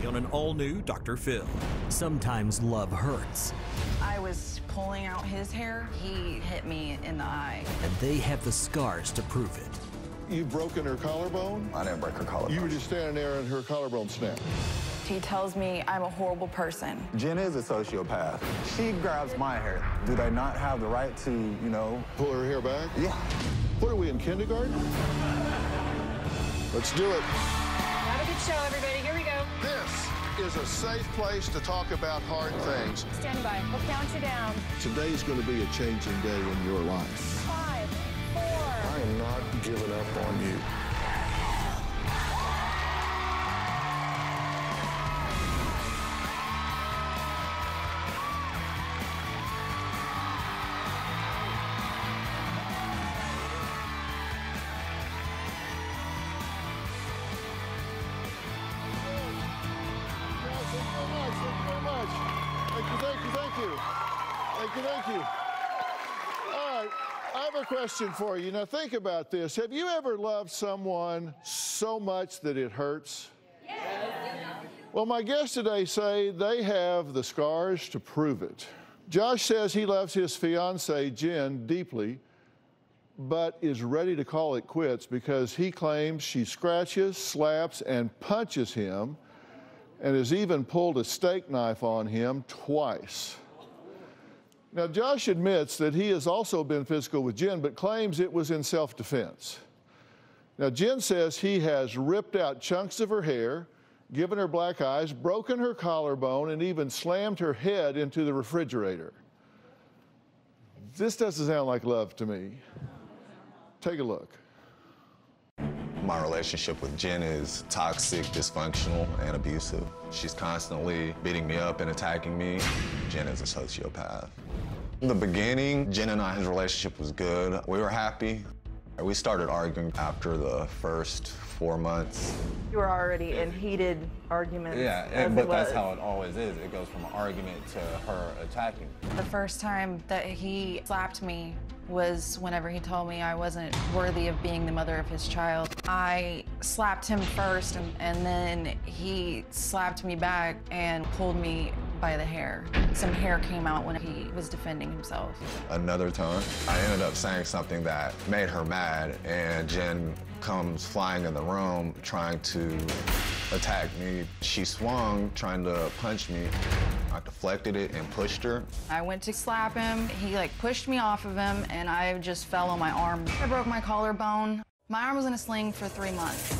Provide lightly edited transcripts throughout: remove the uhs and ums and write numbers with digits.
on an all-new Dr. Phil. Sometimes love hurts. I was pulling out his hair. He hit me in the eye. And they have the scars to prove it. You've broken her collarbone? I didn't break her collarbone. You were just standing there and her collarbone snapped. He tells me I'm a horrible person. Jen is a sociopath. She grabs my hair. Do they not have the right to, you know... Pull her hair back? Yeah. What are we, in kindergarten? Let's do it. Have a good show, everybody. Here we go. This is a safe place to talk about hard things. Stand by. We'll count you down. Today's going to be a changing day in your life. 5, 4. I am not giving up on you. Thank you. All right, I have a question for you. Now think about this. Have you ever loved someone so much that it hurts? Yes. Well, my guests today say they have the scars to prove it. Josh says he loves his fiancée, Jen, deeply, but is ready to call it quits because he claims she scratches, slaps, and punches him, and has even pulled a steak knife on him twice. Now, Josh admits that he has also been physical with Jen, but claims it was in self-defense. Now, Jen says he has ripped out chunks of her hair, given her black eyes, broken her collarbone, and even slammed her head into the refrigerator. This doesn't sound like love to me. Take a look. My relationship with Jen is toxic, dysfunctional, and abusive. She's constantly beating me up and attacking me. Jen is a sociopath. In the beginning, Jen and I's relationship was good. We were happy. We started arguing after the first 4 months. You were already in heated arguments. Yeah, but that's how it always is. It goes from an argument to her attacking. The first time that he slapped me was whenever he told me I wasn't worthy of being the mother of his child. I slapped him first, and then he slapped me back and pulled me by the hair. Some hair came out when he was defending himself. Another time, I ended up saying something that made her mad, and Jen comes flying in the room trying to attack me. She swung, trying to punch me. I deflected it and pushed her. I went to slap him. He pushed me off of him, and I just fell on my arm. I broke my collarbone. My arm was in a sling for 3 months.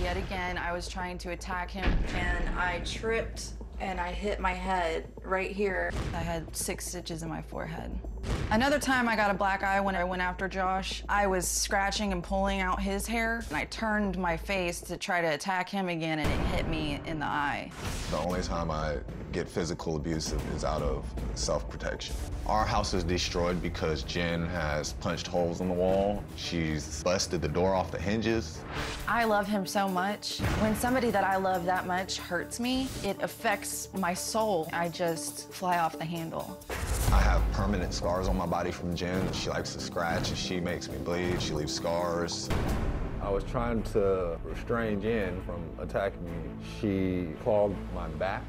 Yet again, I was trying to attack him, and I tripped and I hit my head right here. I had 6 stitches in my forehead. Another time I got a black eye when I went after Josh. I was scratching and pulling out his hair, and I turned my face to try to attack him again, and it hit me in the eye. The only time I get physical abusive is out of self-protection. Our house is destroyed because Jen has punched holes in the wall. She's busted the door off the hinges. I love him so much. When somebody that I love that much hurts me, it affects my soul. I just fly off the handle. I have permanent scars on my body from Jen. She likes to scratch and she makes me bleed. She leaves scars. I was trying to restrain Jen from attacking me. She clawed my back.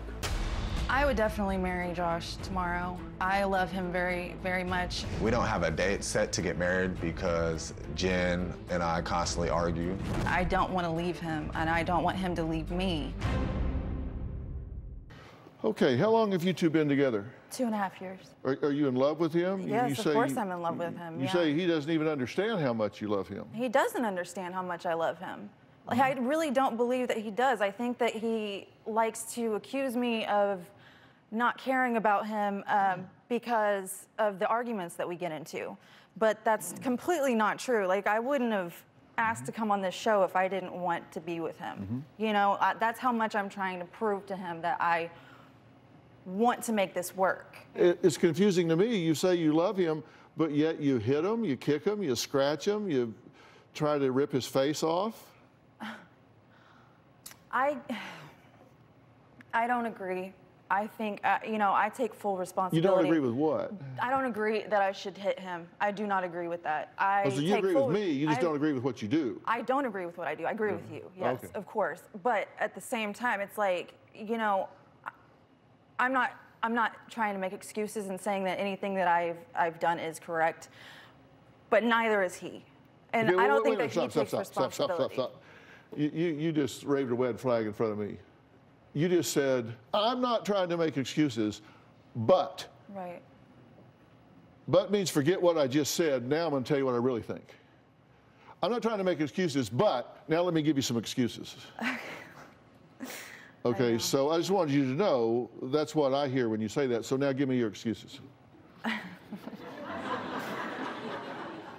I would definitely marry Josh tomorrow. I love him very, very much. We don't have a date set to get married because Jen and I constantly argue. I don't want to leave him, and I don't want him to leave me. Okay, how long have you two been together? 2.5 years. Are you in love with him? Yes, of course I'm in love with him. You say he doesn't even understand how much you love him. He doesn't understand how much I love him. I really don't believe that he does. I think that he likes to accuse me of not caring about him because of the arguments that we get into. But that's completely not true. I wouldn't have asked to come on this show if I didn't want to be with him. You know, that's how much I'm trying to prove to him that I want to make this work. It's confusing to me. You say you love him, but yet you hit him, you kick him, you scratch him, you try to rip his face off. I don't agree. I think, you know, I take full You responsibility. don't agree with what? I don't agree that I should hit him. I do not agree with that. Oh, so you agree with me, you just don't agree with what you do. I don't agree with what I do. I agree with you, yes, Okay. of course. But at the same time, it's like, you know, I'm not trying to make excuses and saying that anything that I've done is correct, but neither is he. And Okay, I don't wait, think that he takes responsibility. Stop. You just waved a red flag in front of me. You just said, I'm not trying to make excuses, but. Right. But means forget what I just said. Now I'm going to tell you what I really think. I'm not trying to make excuses, but now let me give you some excuses. Okay, so I just wanted you to know that's what I hear when you say that. So now give me your excuses.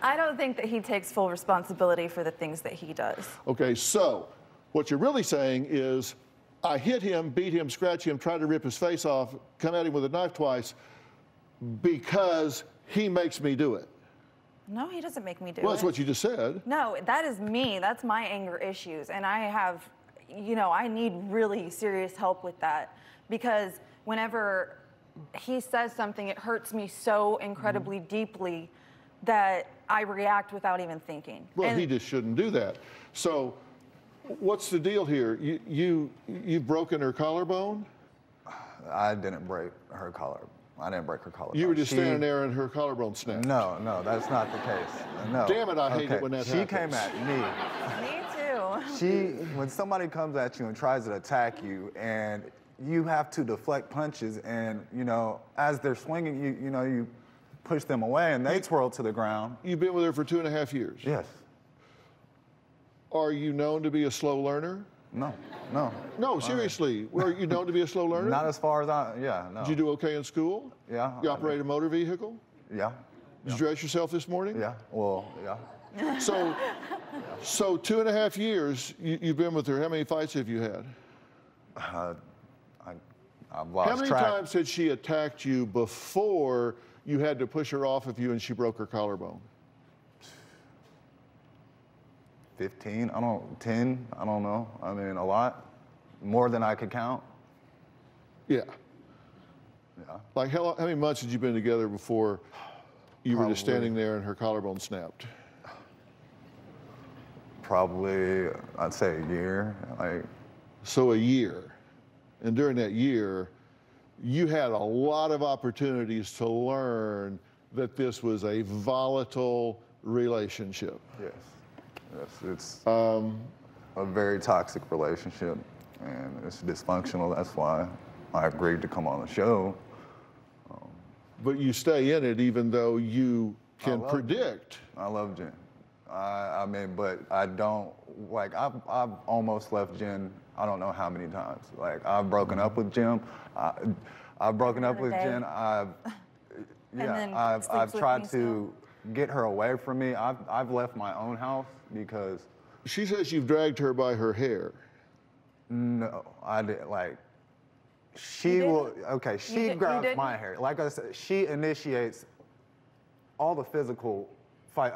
I don't think that he takes full responsibility for the things that he does. Okay, so what you're really saying is I hit him, beat him, scratch him, tried to rip his face off, come at him with a knife twice because he makes me do it. No, he doesn't make me do it. Well, that's what you just said. No, that is me. That's my anger issues. And I have, you know, I need really serious help with that because whenever he says something, it hurts me so incredibly deeply that I react without even thinking. Well, And he just shouldn't do that. So what's the deal here? You've broken her collarbone? I didn't break her collar. I didn't break her collarbone. You were just standing there and her collarbone snapped. No, that's not the case. No. Damn it, I hate it when that She happens. came at me. Me too. When somebody comes at you and tries to attack you, and you have to deflect punches, and you know, as they're swinging, you push them away, and they twirl to the ground. You've been with her for 2.5 years. Yes. Are you known to be a slow learner? No. No, seriously. Are you known to be a slow learner? Not as far as no. Did you do okay in school? Yeah. You operate a motor vehicle? Yeah. Did you dress yourself this morning? Yeah. Well, yeah. So 2.5 years you've been with her. How many fights have you had? I've lost How many track. times had she attacked you before you had to push her off of you and she broke her collarbone? 15, 10, I don't know. I mean, a lot. More than I could count. Yeah. Yeah. Like how many months had you been together before you were just Probably. standing there and her collarbone snapped? Probably, I'd say a year. So a year. And during that year, you had a lot of opportunities to learn that this was a volatile relationship. Yes, it's a very toxic relationship, and it's dysfunctional. That's why I agreed to come on the show. But you stay in it even though you can love predict. I love Jen. I mean, but I don't, like, I've almost left Jen, I don't know how many times. Like, I've broken up with Jim. I've broken up with Jen. I've tried to get her away from me. I've left my own house because. She says you've dragged her by her hair. No, I didn't. Like, she will, okay, she grabs my hair. Like I said, she initiates all the physical fight,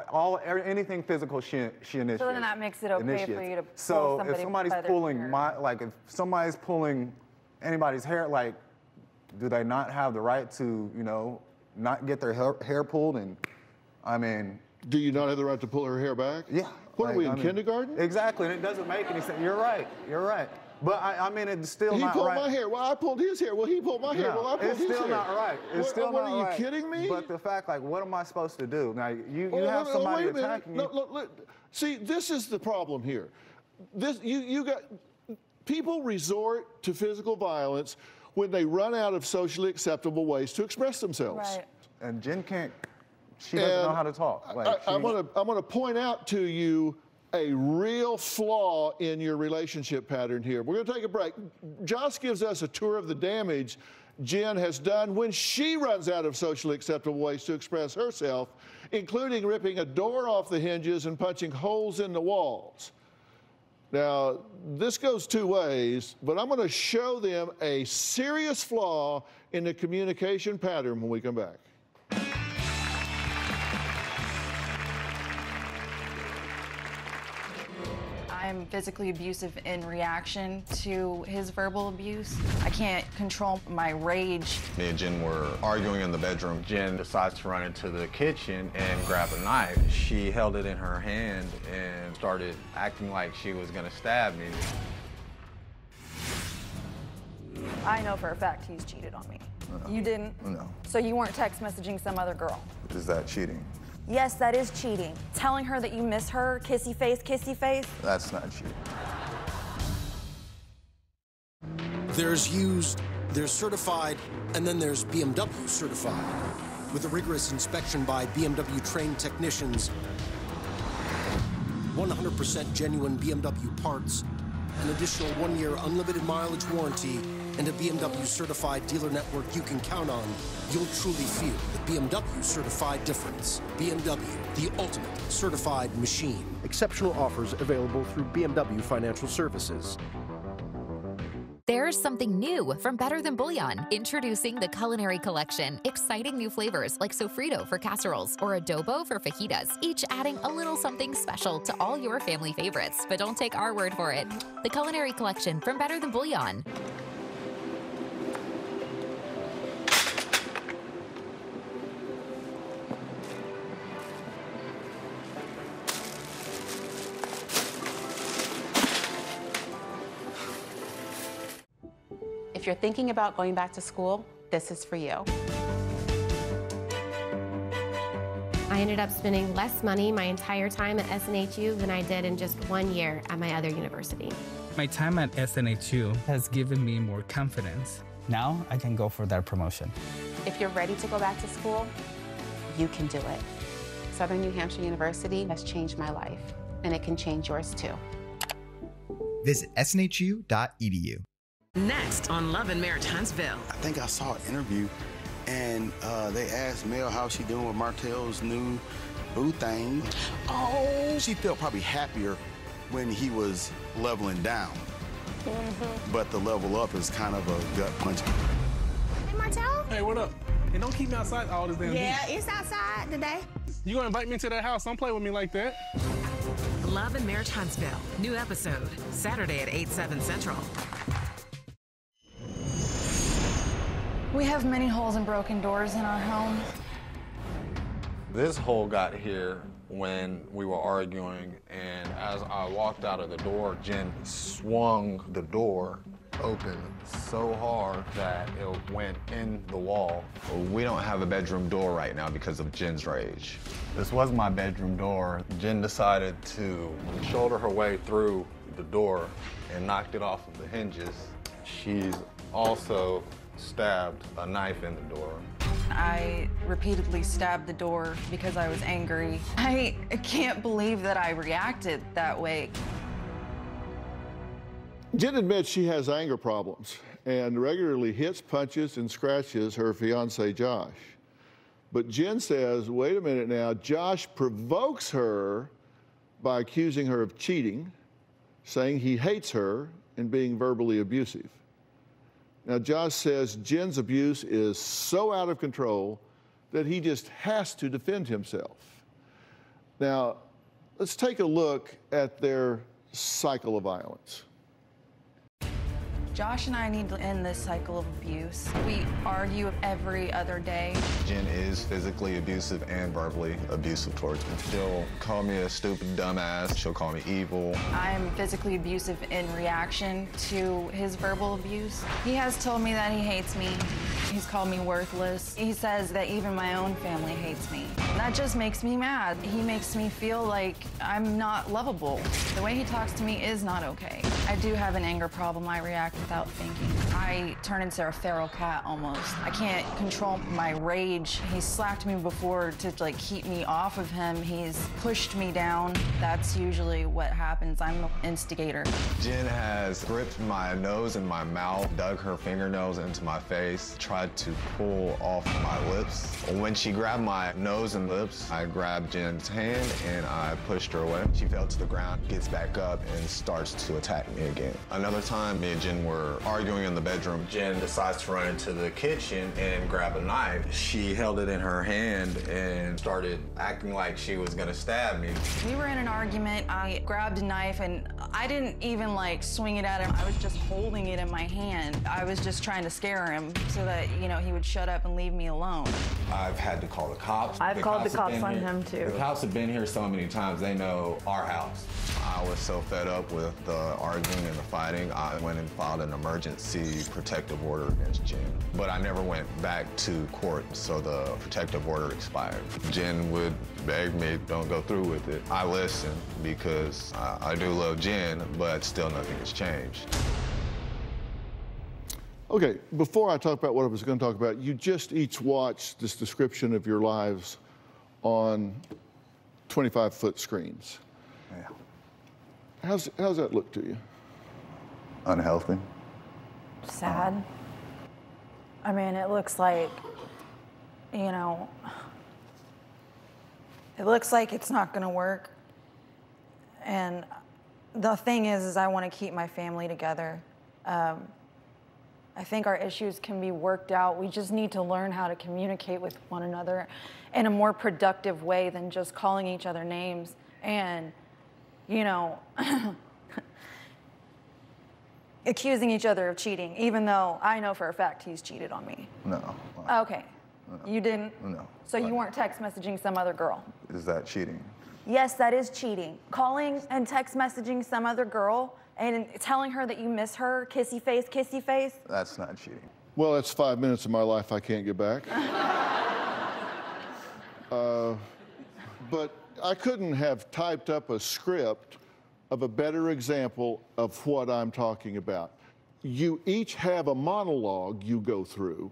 anything physical she initiates. So then that makes it okay for you to pull somebody if somebody's by their pulling hair. if somebody's pulling anybody's hair, like, do they not have the right to, not get their hair pulled? And I mean, do you not have the right to pull her hair back? Yeah. What are we in kindergarten? Exactly, and it doesn't make any sense. You're right. But I mean, it's still He not pulled right. my hair. Well, I pulled his hair. Well, he pulled my hair. No, Well, I pulled it's his hair. still not right. It's still what not are right. you kidding me? But the fact, like, what am I supposed to do? Now, you Well, have somebody wait a minute. attacking you. Look. See, this is the problem here. You got people resort to physical violence when they run out of socially acceptable ways to express themselves. Right. And Jen can't. She doesn't know how to talk. Like, I'm going to point out to you a real flaw in your relationship pattern here. We're going to take a break. Joss gives us a tour of the damage Jen has done when she runs out of socially acceptable ways to express herself, including ripping a door off the hinges and punching holes in the walls. Now, this goes two ways, but I'm going to show them a serious flaw in the communication pattern when we come back. I I'm physically abusive in reaction to his verbal abuse. I can't control my rage. Me and Jen were arguing in the bedroom. Jen decides to run into the kitchen and grab a knife. She held it in her hand and started acting like she was gonna stab me. I know for a fact he's cheated on me. No. You didn't? No. So you weren't text messaging some other girl? Is that cheating? Yes, that is cheating. Telling her that you miss her, kissy face, That's not cheating. There's used, there's certified, and then there's BMW certified. With a rigorous inspection by BMW trained technicians, 100% genuine BMW parts, an additional 1-year unlimited mileage warranty, and a BMW certified dealer network you can count on, you'll truly feel the BMW certified difference. BMW, the ultimate certified machine. Exceptional offers available through BMW Financial Services. There's something new from Better Than Bouillon. Introducing the Culinary Collection. Exciting new flavors like sofrito for casseroles or adobo for fajitas, each adding a little something special to all your family favorites. But don't take our word for it. The Culinary Collection from Better Than Bouillon. If you're thinking about going back to school, this is for you. I ended up spending less money my entire time at SNHU than I did in just 1 year at my other university. My time at SNHU has given me more confidence. Now I can go for that promotion. If you're ready to go back to school, you can do it. Southern New Hampshire University has changed my life, and it can change yours too. Visit snhu.edu. Next on Love and Marriage Huntsville. I think I saw an interview and they asked Mel how she doing with Martell's new boo thing. Oh, she felt probably happier when he was leveling down. But the level up is kind of a gut punch. Hey, Martell. Hey, what up? Hey, don't keep me outside all this damn Yeah, heat. it's outside today. You gonna invite me into that house? Don't play with me like that. Love and Marriage Huntsville. New episode, Saturday at 8/7 Central. We have many holes and broken doors in our home. This hole got here when we were arguing, and as I walked out of the door, Jen swung the door open so hard that it went in the wall. We don't have a bedroom door right now because of Jen's rage. This was my bedroom door. Jen decided to shoulder her way through the door and knocked it off of the hinges. She's also stabbed a knife in the door. I repeatedly stabbed the door because I was angry. I can't believe that I reacted that way. Jen admits she has anger problems and regularly hits, punches, and scratches her fiance, Josh. But Jen says, wait a minute now, Josh provokes her by accusing her of cheating, saying he hates her, and being verbally abusive. Now, Josh says Jen's abuse is so out of control that he just has to defend himself. Now, let's take a look at their cycle of violence. Josh and I need to end this cycle of abuse. We argue every other day. Jen is physically abusive and verbally abusive towards me. She'll call me a stupid dumbass. She'll call me evil. I'm physically abusive in reaction to his verbal abuse. He has told me that he hates me. He's called me worthless. He says that even my own family hates me. That just makes me mad. He makes me feel like I'm not lovable. The way he talks to me is not okay. I do have an anger problem. I react without thinking. I turn into a feral cat almost. I can't control my rage. He slapped me before to keep me off of him. He's pushed me down. That's usually what happens. I'm the instigator. Jen has gripped my nose and my mouth, dug her fingernails into my face, tried to pull off my lips. When she grabbed my nose and lips, I grabbed Jen's hand and I pushed her away. She fell to the ground, gets back up, and starts to attack me again. Another time, me and Jen We're arguing in the bedroom. Jen decides to run into the kitchen and grab a knife. She held it in her hand and started acting like she was gonna stab me. We were in an argument. I grabbed a knife and I didn't even like swing it at him. I was just holding it in my hand. I was just trying to scare him so that, you know, he would shut up and leave me alone. I've had to call the cops. I've called the cops on him too. The cops have been here so many times, they know our house. I was so fed up with the arguing and the fighting, I went and filed an emergency protective order against Jen. But I never went back to court, so the protective order expired. Jen would beg me, don't go through with it. I listened because I do love Jen, but still nothing has changed. Okay, before I talk about what I was going to talk about, you just each watched this description of your lives on 25-foot screens. Yeah. How's that look to you? Unhealthy. Sad. I mean, it looks like, you know, it looks like it's not going to work. And the thing is I want to keep my family together. I think our issues can be worked out. We just need to learn how to communicate with one another in a more productive way than just calling each other names and, you know, accusing each other of cheating, even though I know for a fact he's cheated on me. No. Okay. No. You didn't? No. So you weren't text messaging some other girl? Is that cheating? Yes, that is cheating. Calling and text messaging some other girl and telling her that you miss her, kissy face, That's not cheating. Well, that's 5 minutes of my life I can't get back. But I couldn't have typed up a script of a better example of what I'm talking about. You each have a monologue you go through.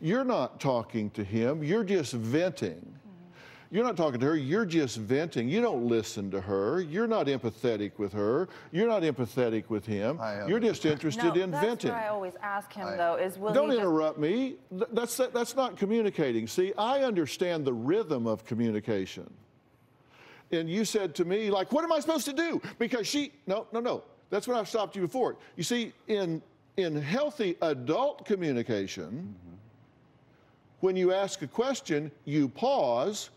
You're not talking to him, you're just venting. You're not talking to her, you're just venting. You don't listen to her. You're not empathetic with her. You're not empathetic with him. You're just interested in venting. That's what I always ask him, though, is will Don't he interrupt me. That's not communicating. See, I understand the rhythm of communication. And you said to me, like, what am I supposed to do? Because no. That's when I've stopped you before. You see, in healthy adult communication, when you ask a question, you pause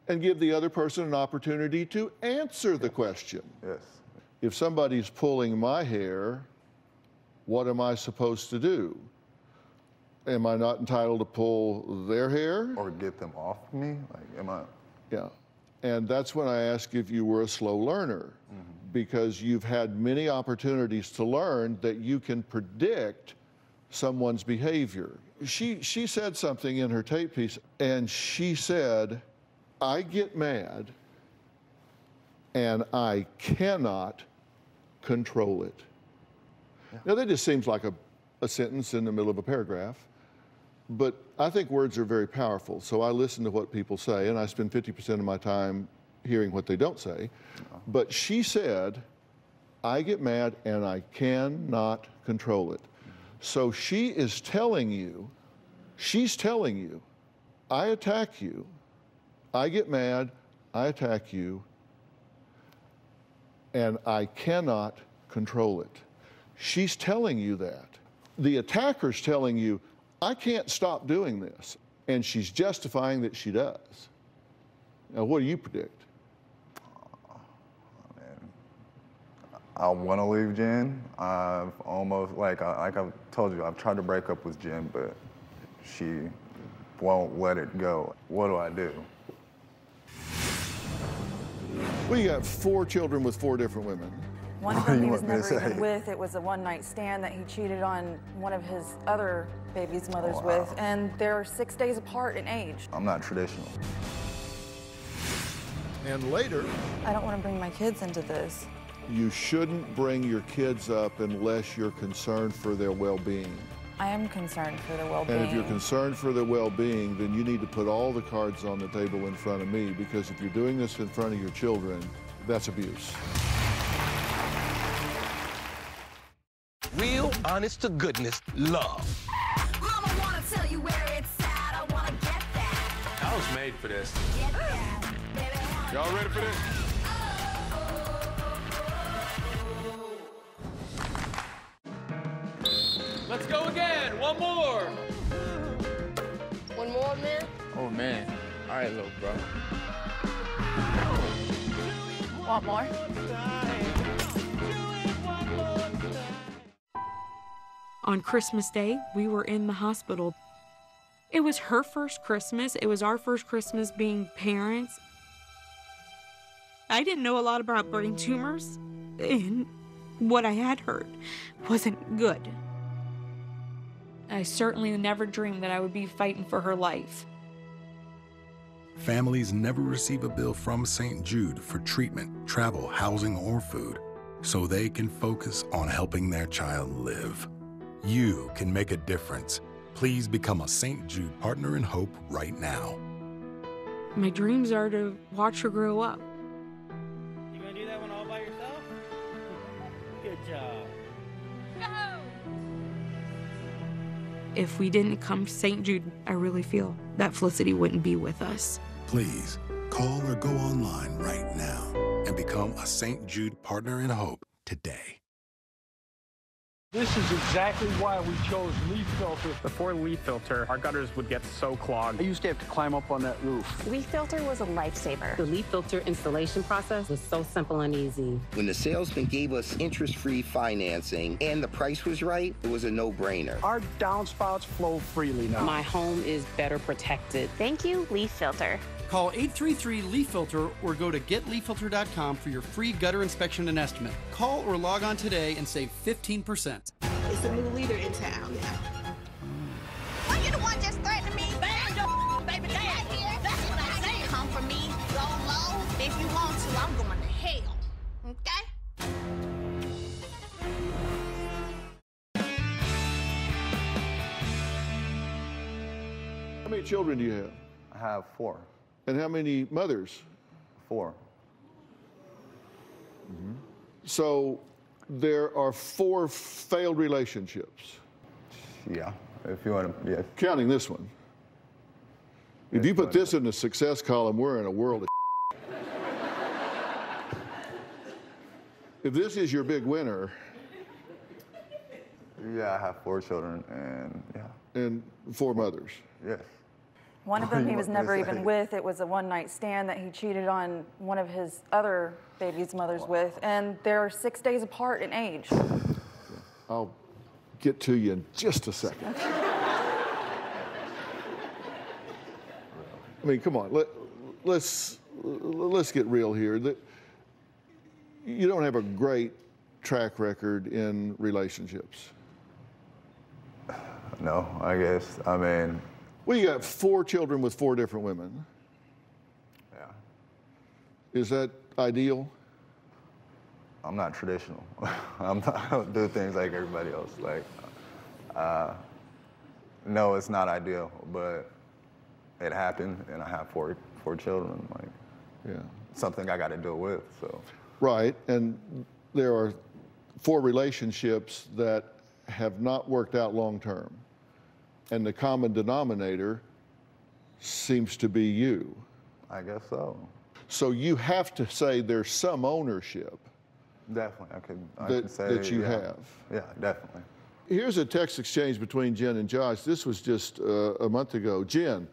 and give the other person an opportunity to answer the question. Yes. If somebody's pulling my hair, what am I supposed to do? Am I not entitled to pull their hair? Or get them off me? Like, am I? Yeah. And that's when I ask if you were a slow learner, because you've had many opportunities to learn that you can predict someone's behavior. She said something in her tape piece, and she said, I get mad and I cannot control it. Yeah. Now that just seems like a sentence in the middle of a paragraph, but I think words are very powerful. So I listen to what people say, and I spend 50% of my time hearing what they don't say. But she said, I get mad and I cannot control it. So she is telling you, she's telling you, I attack you, I get mad, I attack you, and I cannot control it. She's telling you that. The attacker's telling you, I can't stop doing this. And she's justifying that she does. Now, what do you predict? I want to leave Jen. I've almost, like I've told you, I've tried to break up with Jen, but she won't let it go. What do I do? Well, you got 4 children with 4 different women. One of them he was never even with. It was a one-night stand that he cheated on one of his other baby's mothers with, and they're 6 days apart in age. I'm not traditional. And later, I don't want to bring my kids into this. You shouldn't bring your kids up unless you're concerned for their well-being. I am concerned for their well-being. And if you're concerned for their well-being, then you need to put all the cards on the table in front of me, because if you're doing this in front of your children, that's abuse. Real, honest to goodness love. Mama wanna tell you where it's at. I wanna get that. I was made for this. Y'all ready for this? One more. One more, man. Oh, man. All right, little bro. Want more? On Christmas Day, we were in the hospital. It was her first Christmas. It was our first Christmas being parents. I didn't know a lot about brain tumors, and what I had heard wasn't good. I certainly never dreamed that I would be fighting for her life. Families never receive a bill from St. Jude for treatment, travel, housing, or food, so they can focus on helping their child live. You can make a difference. Please become a St. Jude Partner in Hope right now. My dreams are to watch her grow up. You gonna do that one all by yourself? Good job. Go! If we didn't come to St. Jude, I really feel that Felicity wouldn't be with us. Please call or go online right now and become a St. Jude Partner in Hope today. This is exactly why we chose leaf filter. Before leaf filter, our gutters would get so clogged. I used to have to climb up on that roof. Leaf filter was a lifesaver. The leaf filter installation process was so simple and easy. When the salesman gave us interest-free financing and the price was right, it was a no-brainer. Our downspouts flow freely now. My home is better protected. Thank you, Leaf Filter. Call 833-LEAF-FILTER or go to getleaffilter.com for your free gutter inspection and estimate. Call or log on today and save 15%. It's a new leader in town now. Why you the one just threatening me? Band your baby dad here. That's what I say. Come for me, go low. If you want to, I'm going to hell. Okay? How many children do you have? I have 4. And how many mothers? 4. Mm-hmm. So there are 4 failed relationships. Yeah, if you want to, yeah. Counting this one. If you put this in the success column, we're in a world of If this is your big winner. Yeah, I have 4 children and yeah. And 4 mothers. Yes. One of them he was never even with. It was a one-night stand that he cheated on one of his other baby's mothers with, and they're 6 days apart in age. I'll get to you in just a second. I mean, come on, let's get real here. You don't have a great track record in relationships. No, I guess. I mean. Well, you got 4 children with 4 different women. Yeah. Is that ideal? I'm not traditional. I don't do things like everybody else. Like, no, it's not ideal, but it happened, and I have 4 children. Like, yeah, something I got to deal with. So. Right, and there are 4 relationships that have not worked out long term. And the common denominator seems to be you. I guess so. So you have to say there's some ownership. Definitely, I can say that you have. Yeah, definitely. Here's a text exchange between Jen and Josh. This was just a month ago. Jen,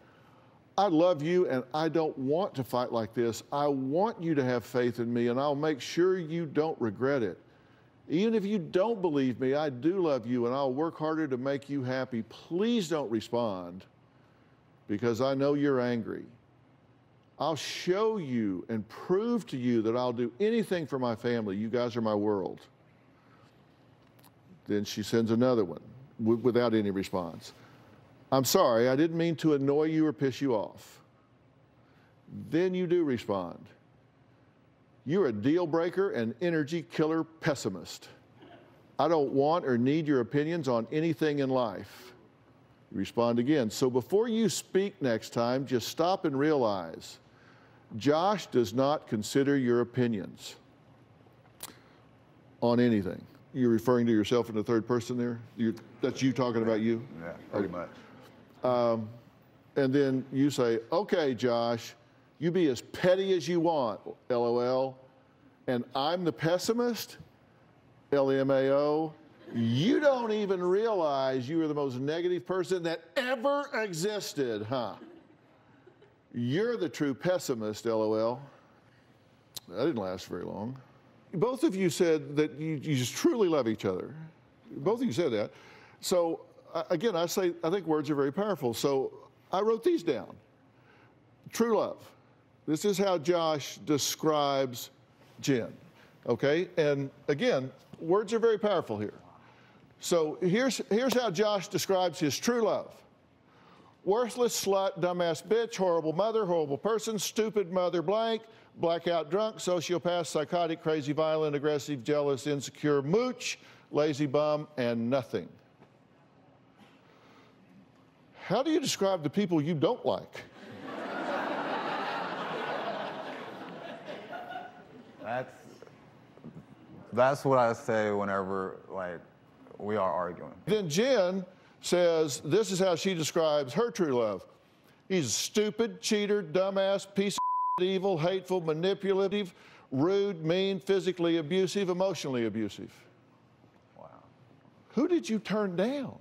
I love you and I don't want to fight like this. I want you to have faith in me and I'll make sure you don't regret it. Even if you don't believe me, I do love you and I'll work harder to make you happy. Please don't respond because I know you're angry. I'll show you and prove to you that I'll do anything for my family. You guys are my world. Then she sends another one without any response. I'm sorry, I didn't mean to annoy you or piss you off. Then you do respond. You're a deal breaker and energy killer pessimist. I don't want or need your opinions on anything in life. You respond again. So before you speak next time, just stop and realize Josh does not consider your opinions on anything. You're referring to yourself in the third person there? That's you talking about you? Yeah, pretty much. And then you say, okay, Josh, you be as petty as you want, LOL, and I'm the pessimist, LMAO, You don't even realize you are the most negative person that ever existed, huh? You're the true pessimist, LOL. That didn't last very long. Both of you said that you just truly love each other. Both of you said that. So, again, I think words are very powerful. So I wrote these down. True love. This is how Josh describes Jen, okay? And again, words are very powerful here. So here's how Josh describes his true love. Worthless slut, dumbass bitch, horrible mother, horrible person, stupid mother blank, blackout drunk, sociopath, psychotic, crazy, violent, aggressive, jealous, insecure, mooch, lazy bum, and nothing. How do you describe the people you don't like? That's what I say whenever, like, we are arguing. Then Jen says this is how she describes her true love. He's a stupid, cheater, dumbass, piece of evil, hateful, manipulative, rude, mean, physically abusive, emotionally abusive. Wow. Who did you turn down?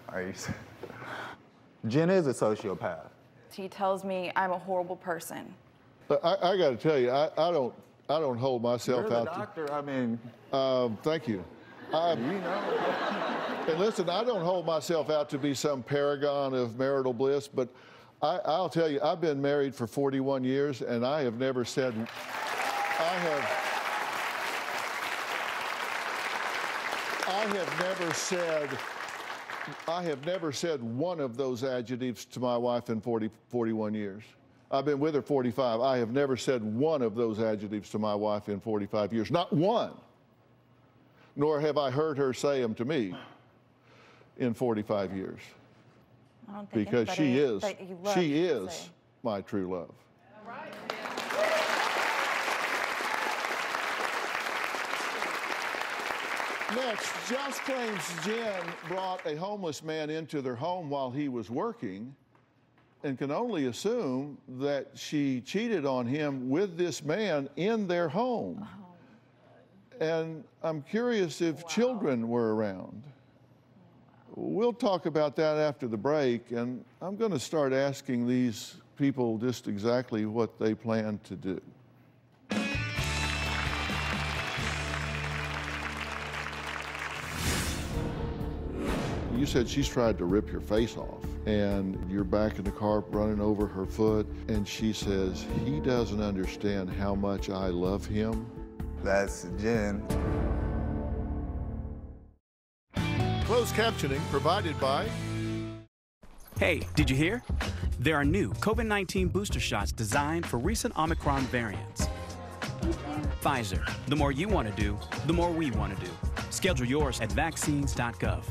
Are you? Jen is a sociopath. He tells me I'm a horrible person. I got to tell you, I don't hold myself You're out. The doctor. I mean. Thank you. You know. And listen, I don't hold myself out to be some paragon of marital bliss, but I'll tell you, I've been married for 41 years, and I have never said. I have never said one of those adjectives to my wife in 41 years. I've been with her 45. I have never said one of those adjectives to my wife in 45 years. Not one. Nor have I heard her say them to me in 45 years. I don't think because she is say. My true love. Next, Josh claims Jen brought a homeless man into their home while he was working and can only assume that she cheated on him with this man in their home. And I'm curious if children were around. We'll talk about that after the break, and I'm going to start asking these people just exactly what they plan to do. You said she's tried to rip your face off, and you're back in the car running over her foot, and she says, he doesn't understand how much I love him. That's Jen. Closed captioning provided by... Hey, did you hear? There are new COVID-19 booster shots designed for recent Omicron variants. Pfizer, the more you want to do, the more we want to do. Schedule yours at vaccines.gov.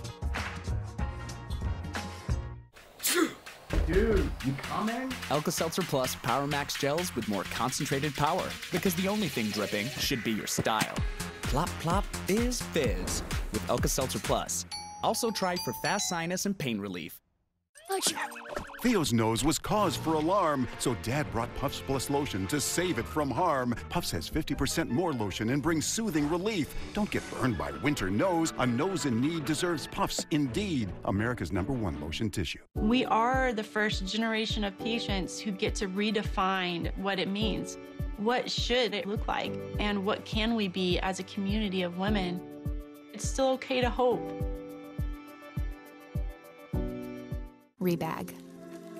Dude, you coming? Alka-Seltzer Plus Power Max gels with more concentrated power, because the only thing dripping should be your style. Plop Plop Fizz Fizz with Alka-Seltzer Plus. Also tried for fast sinus and pain relief. Theo's nose was cause for alarm, so Dad brought Puffs Plus lotion to save it from harm. Puffs has 50% more lotion and brings soothing relief. Don't get burned by winter nose. A nose in need deserves Puffs indeed. America's #1 lotion tissue. We are the first generation of patients who get to redefine what it means. What should it look like? And what can we be as a community of women? It's still okay to hope. Rebag,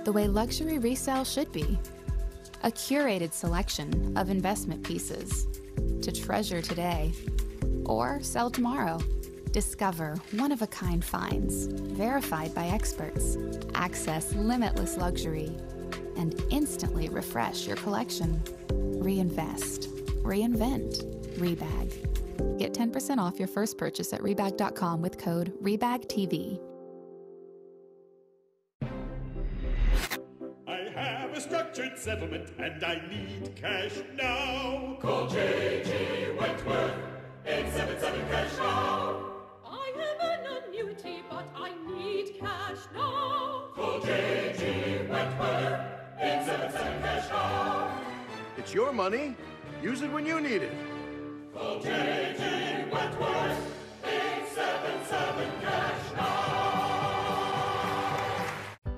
the way luxury resale should be. A curated selection of investment pieces to treasure today or sell tomorrow. Discover one-of-a-kind finds, verified by experts. Access limitless luxury and instantly refresh your collection. Reinvest, reinvent, Rebag. Get 10% off your first purchase at Rebag.com with code REBAGTV. Structured settlement and I need cash now. Call J.G. Wentworth, 877 cash now. I have an annuity, but I need cash now. Call J.G. Wentworth, 877 cash now. It's your money. Use it when you need it. Call J.G. Wentworth, 877-CASH NOW.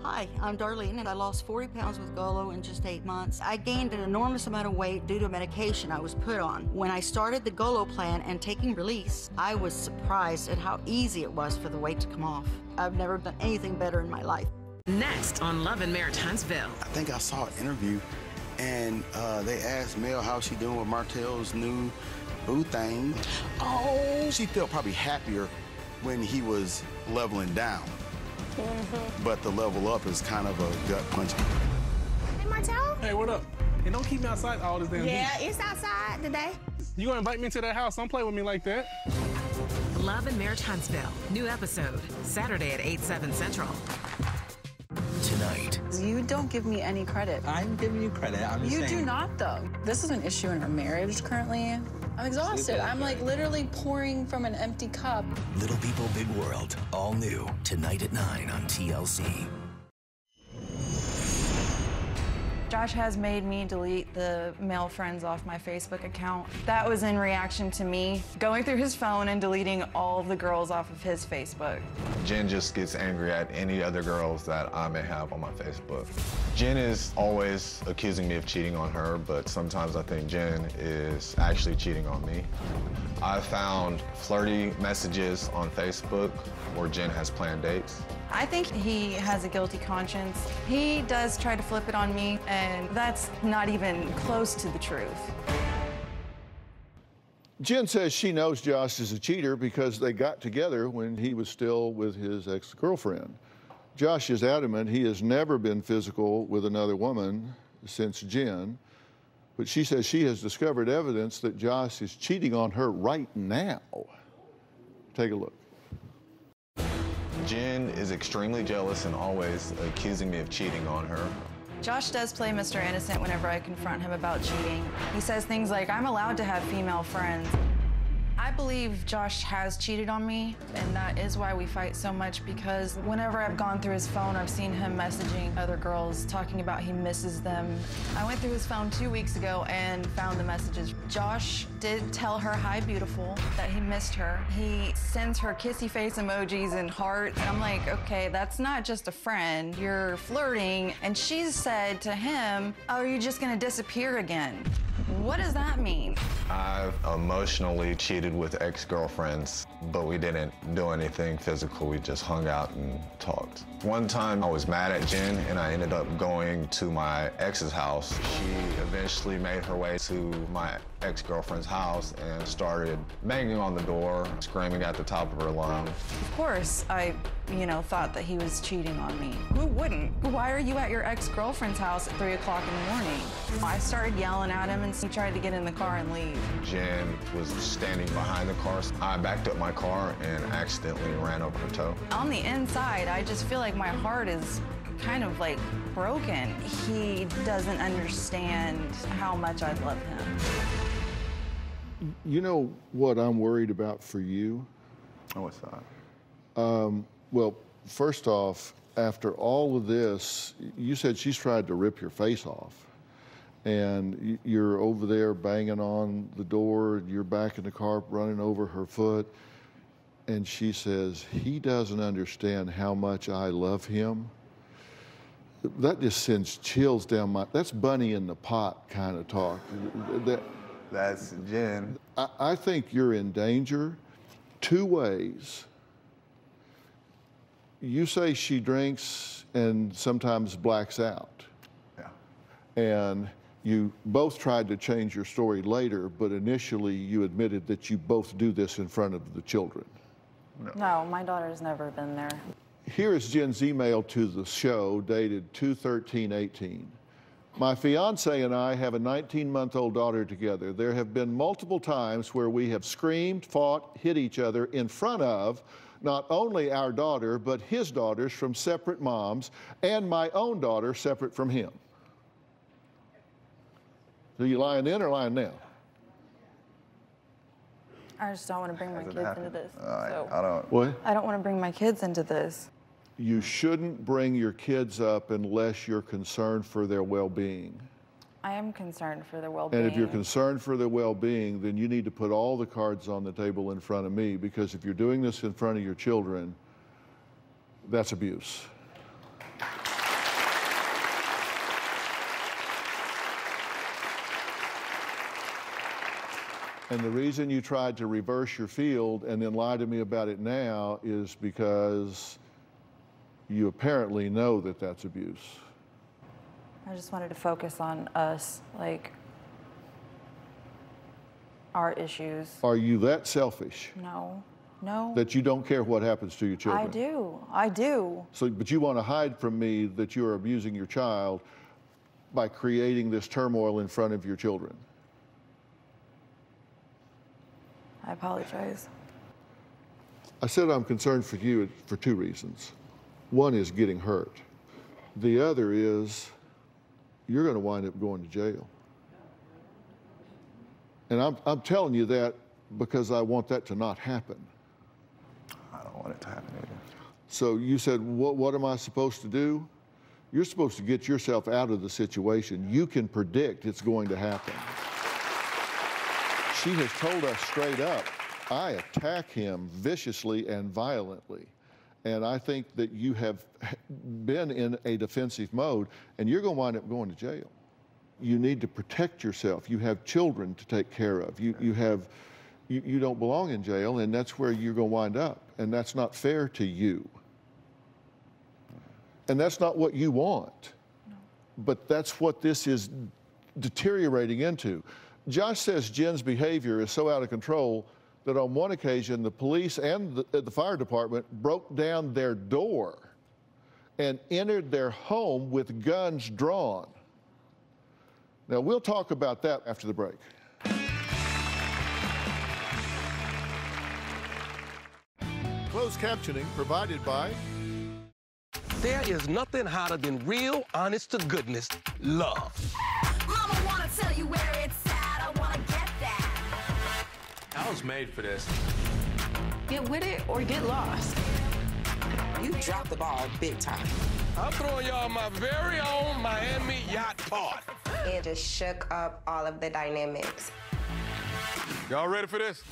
Hi, I'm Darlene, and I lost 40 pounds with Golo in just 8 months. I gained an enormous amount of weight due to a medication I was put on. When I started the Golo plan and taking Release, I was surprised at how easy it was for the weight to come off. I've never done anything better in my life. Next on Love and Maritinesville. I think I saw an interview, and they asked Mel how she doing with Martell's new boo thing. Oh, she felt probably happier when he was leveling down. But the level up is kind of a gut punch. Hey, Martell? Hey, what up? Hey, don't keep me outside all this damn Yeah, heat. it's outside today. You gonna invite me to that house? Don't play with me like that. Love and Maritinesville. New episode, Saturday at 8/7 Central. Tonight. You don't give me any credit. I'm giving you credit. I'm just You saying. do not, though. This is an issue in our marriage currently. I'm exhausted. I'm like literally pouring from an empty cup. Little People, Big World. All new. Tonight at 9 on TLC. Josh has made me delete the male friends off my Facebook account. That was in reaction to me going through his phone and deleting all of the girls off of his Facebook. Jen just gets angry at any other girls that I may have on my Facebook. Jen is always accusing me of cheating on her, but sometimes I think Jen is actually cheating on me. I found flirty messages on Facebook where Jen has planned dates. I think he has a guilty conscience. He does try to flip it on me, and that's not even close to the truth. Jen says she knows Josh is a cheater because they got together when he was still with his ex-girlfriend. Josh is adamant he has never been physical with another woman since Jen, but she says she has discovered evidence that Josh is cheating on her right now. Take a look. Jen is extremely jealous and always accusing me of cheating on her. Josh does play Mr. Innocent whenever I confront him about cheating. He says things like, I'm allowed to have female friends. I believe Josh has cheated on me, and that is why we fight so much, because whenever I've gone through his phone, I've seen him messaging other girls, talking about he misses them. I went through his phone 2 weeks ago and found the messages. Josh did tell her, hi, beautiful, that he missed her. He sends her kissy face emojis and hearts, and I'm like, okay, that's not just a friend, you're flirting. And she said to him, oh, are you just gonna disappear again? What does that mean? I've emotionally cheated with ex-girlfriends, but we didn't do anything physical. We just hung out and talked. One time I was mad at Jen, and I ended up going to my ex's house. She eventually made her way to my ex-girlfriend's house and started banging on the door, screaming at the top of her lungs. Of course, I, thought that he was cheating on me. Who wouldn't? Why are you at your ex-girlfriend's house at 3 o'clock in the morning? I started yelling at him, and he tried to get in the car and leave. Jen was standing behind the car. I backed up my car and accidentally ran over her toe. On the inside, I just feel like my heart is kind of like broken. He doesn't understand how much I love him. You know what I'm worried about for you? Oh, what's that? Well, first off, after all of this, you said she's tried to rip your face off. And you're over there banging on the door, you're back in the car running over her foot, and she says, he doesn't understand how much I love him. That just sends chills down my, that's bunny in the pot kind of talk. That's Jen. I think you're in danger 2 ways. You say she drinks and sometimes blacks out. Yeah. And you both tried to change your story later, but initially you admitted that you both do this in front of the children. No, my daughter's never been there. Here is Jen's email to the show dated 2/13/18. My fiance and I have a 19-month-old daughter together. There have been multiple times where we have screamed, fought, hit each other in front of not only our daughter, but his daughters from separate moms, and my own daughter separate from him. So you lying then or lying now? I just don't want to bring my kids into this. What? I don't want to bring my kids into this. You shouldn't bring your kids up unless you're concerned for their well-being. I am concerned for their well-being. And if you're concerned for their well-being, then you need to put all the cards on the table in front of me, because if you're doing this in front of your children, that's abuse. And the reason you tried to reverse your field and then lie to me about it now is because you apparently know that that's abuse. I just wanted to focus on us, like our issues. Are you that selfish? No, no. That you don't care what happens to your children? I do. So, but you want to hide from me that you're abusing your child by creating this turmoil in front of your children? I apologize. I said I'm concerned for you for two reasons. One is getting hurt. The other is you're going to wind up going to jail. And I'm telling you that because I want that to not happen. I don't want it to happen either. So you said, what am I supposed to do? You're supposed to get yourself out of the situation. You can predict it's going to happen. She has told us straight up, I attack him viciously and violently. And I think that you have been in a defensive mode, and you're going to wind up going to jail. You need to protect yourself. You have children to take care of. You don't belong in jail, and that's where you're going to wind up. And that's not fair to you. And that's not what you want. No. But that's what this is deteriorating into. Josh says Jen's behavior is so out of control that on one occasion the police and the fire department broke down their door and entered their home with guns drawn. Now, we'll talk about that after the break. Closed captioning provided by... There is nothing hotter than real, honest-to-goodness love. Mama wanna tell you where it's at, I wanna get that. I was made for this. Get with it or get lost. You dropped the ball big time. I'm throwing y'all my very own Miami yacht party. It just shook up all of the dynamics. Y'all ready for this?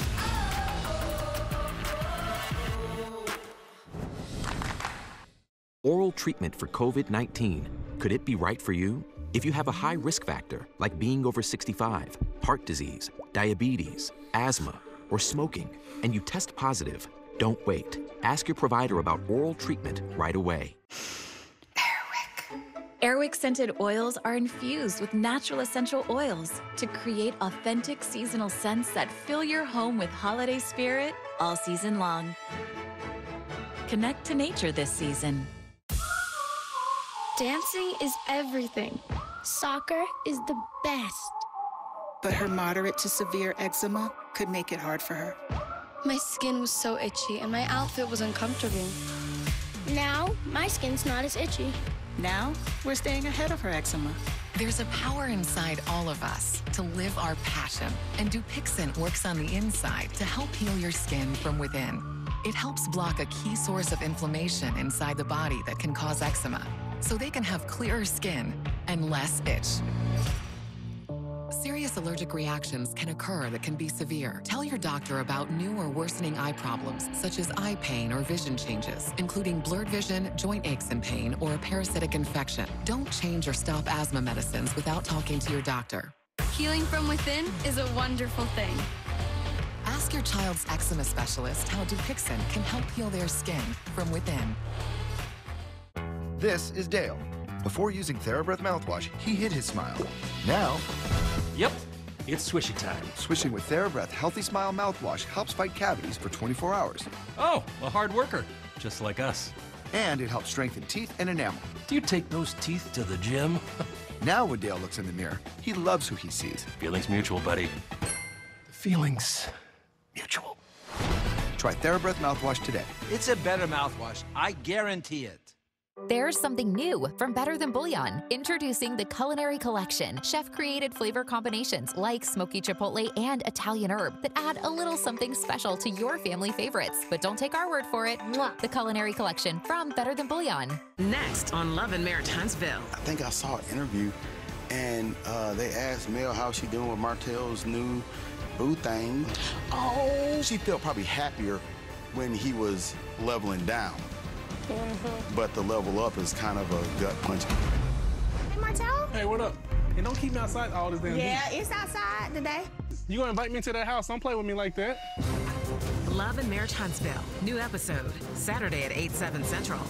Oral treatment for COVID-19. Could it be right for you? If you have a high risk factor, like being over 65, heart disease, diabetes, asthma, or smoking, and you test positive, don't wait. Ask your provider about oral treatment right away. Airwick scented oils are infused with natural essential oils to create authentic seasonal scents that fill your home with holiday spirit all season long. Connect to nature this season. Dancing is everything. Soccer is the best. But her moderate to severe eczema could make it hard for her. My skin was so itchy and my outfit was uncomfortable. Now, my skin's not as itchy. Now, we're staying ahead of her eczema. There's a power inside all of us to live our passion, and Dupixent works on the inside to help heal your skin from within. It helps block a key source of inflammation inside the body that can cause eczema, so they can have clearer skin and less itch. Serious allergic reactions can occur that can be severe. Tell your doctor about new or worsening eye problems, such as eye pain or vision changes, including blurred vision, joint aches and pain, or a parasitic infection. Don't change or stop asthma medicines without talking to your doctor. Healing from within is a wonderful thing. Ask your child's eczema specialist how Dupixent can help heal their skin from within. This is Dale. Before using TheraBreath mouthwash, he hid his smile. Now... Yep, it's swishy time. Swishing with TheraBreath Healthy Smile mouthwash helps fight cavities for 24 hours. Oh, a hard worker, just like us. And it helps strengthen teeth and enamel. Do you take those teeth to the gym? Now when Dale looks in the mirror, he loves who he sees. Feelings mutual, buddy. The feelings mutual. Try TheraBreath mouthwash today. It's a better mouthwash, I guarantee it. There's something new from Better Than Bouillon. Introducing the Culinary Collection. Chef-created flavor combinations like smoky chipotle and Italian herb that add a little something special to your family favorites. But don't take our word for it. The Culinary Collection from Better Than Bouillon. Next on Love and Marriage Huntsville. I think I saw an interview And they asked Mel how she doing with Martell's new boo thing. Oh, she felt probably happier when he was leveling down. But the level up is kind of a gut punch. Hey, Martell? Hey, what up? And don't keep me outside all this damn heat. Yeah, it's outside today. You gonna invite me to that house? Don't play with me like that. Love and Marriage Huntsville. New episode, Saturday at 8/7 Central.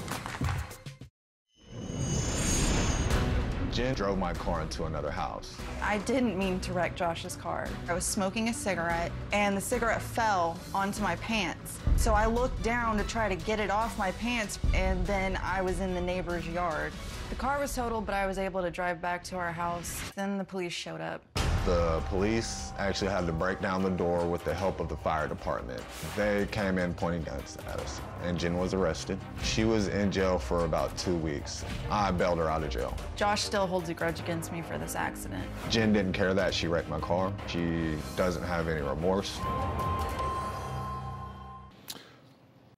Jen drove my car into another house. I didn't mean to wreck Josh's car. I was smoking a cigarette, and the cigarette fell onto my pants. So I looked down to try to get it off my pants, and then I was in the neighbor's yard. The car was totaled, but I was able to drive back to our house. Then the police showed up. The police actually had to break down the door with the help of the fire department. They came in pointing guns at us, and Jen was arrested. She was in jail for about 2 weeks. I bailed her out of jail. Josh still holds a grudge against me for this accident. Jen didn't care that she wrecked my car. She doesn't have any remorse.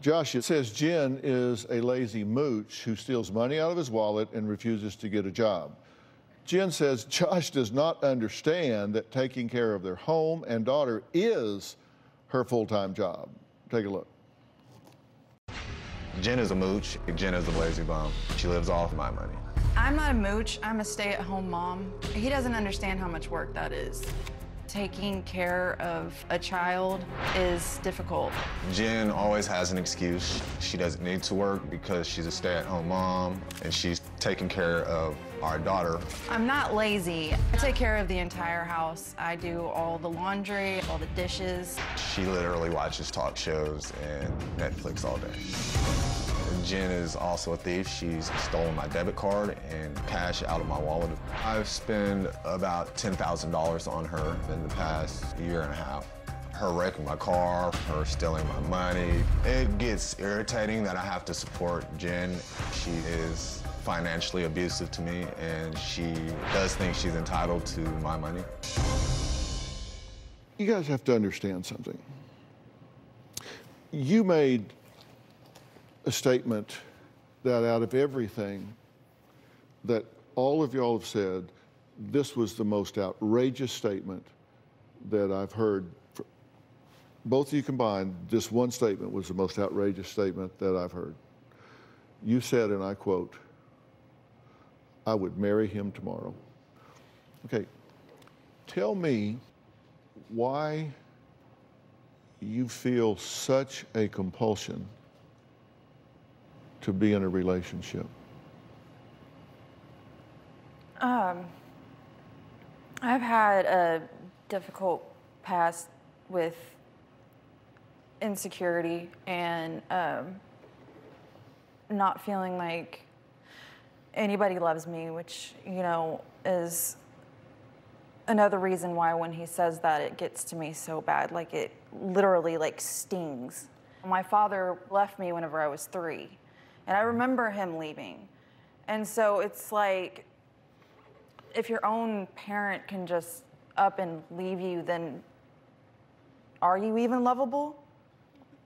Josh, it says Jen is a lazy mooch who steals money out of his wallet and refuses to get a job. Jen says Josh does not understand that taking care of their home and daughter is her full-time job. Take a look. Jen is a mooch. Jen is a lazy bum. She lives off my money. I'm not a mooch. I'm a stay-at-home mom. He doesn't understand how much work that is. Taking care of a child is difficult. Jen always has an excuse. She doesn't need to work because she's a stay-at-home mom and she's taking care of our daughter. I'm not lazy. I take care of the entire house. I do all the laundry, all the dishes. She literally watches talk shows and Netflix all day. Jen is also a thief. She's stolen my debit card and cash out of my wallet. I've spent about $10,000 on her in the past year and a half. Her wrecking my car, her stealing my money. It gets irritating that I have to support Jen. She is financially abusive to me, and she does think she's entitled to my money. You guys have to understand something. You made a statement that out of everything that all of y'all have said, this was the most outrageous statement that I've heard. Both of you combined, this one statement was the most outrageous statement that I've heard. You said, and I quote, "I would marry him tomorrow." Okay, tell me why you feel such a compulsion to be in a relationship. I've had a difficult past with insecurity and not feeling like anybody loves me, which, you know, is another reason why when he says that, it gets to me so bad. Like, it literally, like, stings. My father left me whenever I was 3, and I remember him leaving. And so it's like, if your own parent can just up and leave you, then are you even lovable?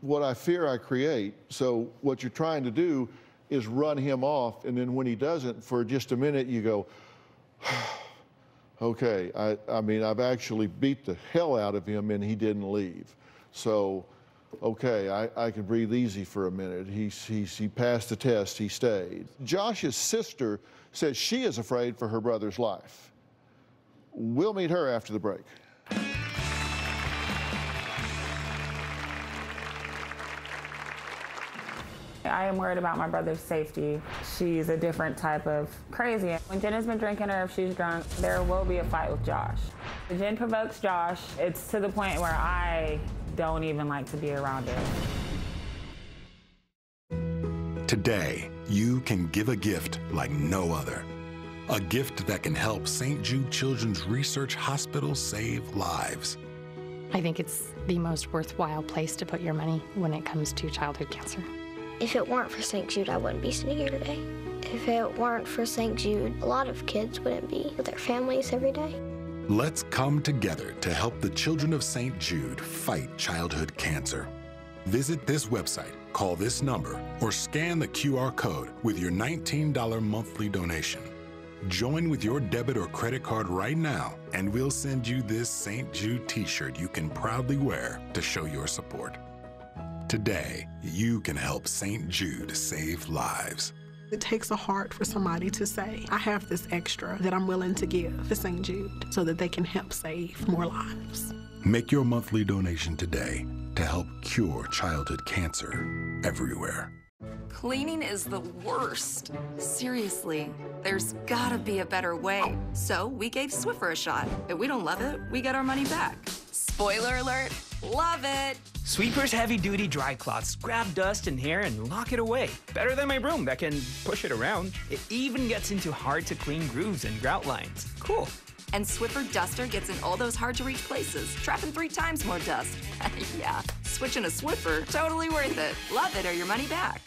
What I fear I create. So what you're trying to do is run him off, and then when he doesn't, for just a minute, you go, okay, I mean, I've actually beat the hell out of him and he didn't leave. So, okay, I can breathe easy for a minute. He passed the test, he stayed. Josh's sister says she is afraid for her brother's life. We'll meet her after the break. I am worried about my brother's safety. She's a different type of crazy. When Jen has been drinking or if she's drunk, there will be a fight with Josh. Jen provokes Josh. It's to the point where I don't even like to be around her. Today, you can give a gift like no other. A gift that can help St. Jude Children's Research Hospital save lives. I think it's the most worthwhile place to put your money when it comes to childhood cancer. If it weren't for St. Jude, I wouldn't be sitting here today. If it weren't for St. Jude, a lot of kids wouldn't be with their families every day. Let's come together to help the children of St. Jude fight childhood cancer. Visit this website, call this number, or scan the QR code with your $19 monthly donation. Join with your debit or credit card right now, and we'll send you this St. Jude t-shirt you can proudly wear to show your support. Today, you can help St. Jude save lives. It takes a heart for somebody to say, I have this extra that I'm willing to give to St. Jude so that they can help save more lives. Make your monthly donation today to help cure childhood cancer everywhere. Cleaning is the worst. Seriously, there's gotta be a better way. So we gave Swiffer a shot. If we don't love it, we get our money back. Spoiler alert, love it. Sweeper's heavy-duty dry cloths grab dust and hair and lock it away. Better than my broom that can push it around. It even gets into hard-to-clean grooves and grout lines. Cool. And Swiffer Duster gets in all those hard-to-reach places, trapping 3 times more dust. Yeah, switching to Swiffer, totally worth it. Love it or your money back.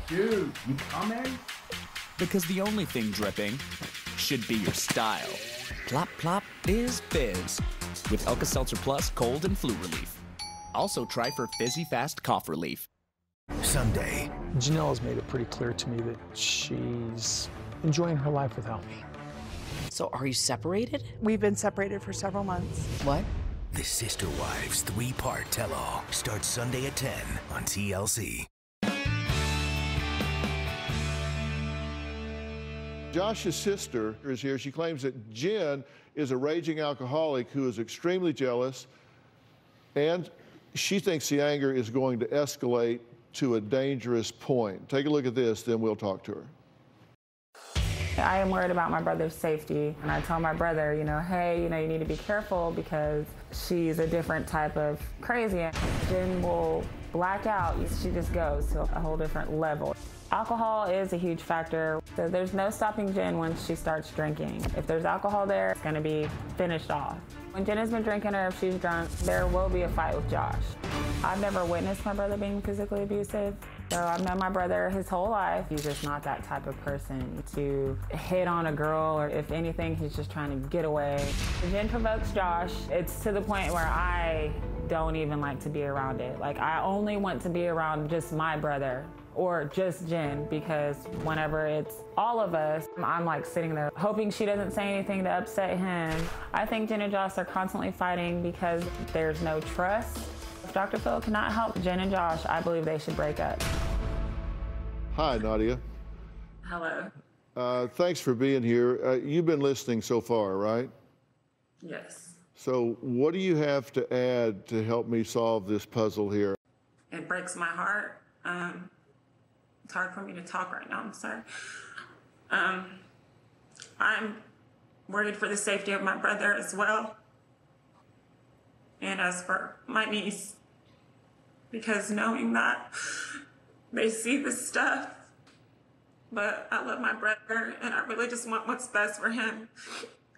Dude, you coming? Because the only thing dripping should be your style. Plop Plop is Fizz with Alka-Seltzer Plus cold and flu relief. Also try for Fizzy Fast cough relief. Someday, Janelle has made it pretty clear to me that she's enjoying her life without me. So are you separated? We've been separated for several months. What? The Sister Wives 3-part tell-all starts Sunday at 10 on TLC. Josh's sister is here. She claims that Jen is a raging alcoholic who is extremely jealous, and she thinks the anger is going to escalate to a dangerous point. Take a look at this, then we'll talk to her. I am worried about my brother's safety, and I tell my brother, hey, you need to be careful because she's a different type of crazy. Jen will black out. She just goes to a whole different level. Alcohol is a huge factor. So there's no stopping Jen once she starts drinking. If there's alcohol there, it's gonna be finished off. When Jen has been drinking or if she's drunk, there will be a fight with Josh. I've never witnessed my brother being physically abusive. So I've known my brother his whole life. He's just not that type of person to hit on a girl, or if anything, he's just trying to get away. Jen provokes Josh. It's to the point where I don't even like to be around it. Like, I only want to be around just my brother or just Jen, because whenever it's all of us, I'm like sitting there hoping she doesn't say anything to upset him. I think Jen and Josh are constantly fighting because there's no trust. If Dr. Phil cannot help Jen and Josh, I believe they should break up. Hi, Nadia. Hello. Thanks for being here. You've been listening so far, right? Yes. So what do you have to add to help me solve this puzzle here? It breaks my heart. It's hard for me to talk right now, I'm sorry. I'm worried for the safety of my brother as well. And as for my niece, because knowing that they see this stuff, but I love my brother and I really just want what's best for him.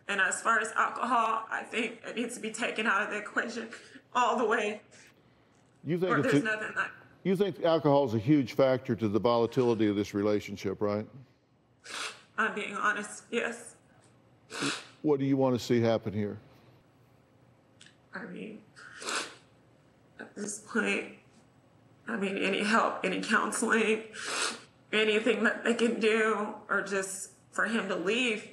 And as far as alcohol, I think it needs to be taken out of the equation all the way. You think or there's nothing that... You think alcohol is a huge factor to the volatility of this relationship, right? I'm being honest, yes. What do you want to see happen here? I mean, at this point, any help, any counseling, anything that they can do, or just for him to leave.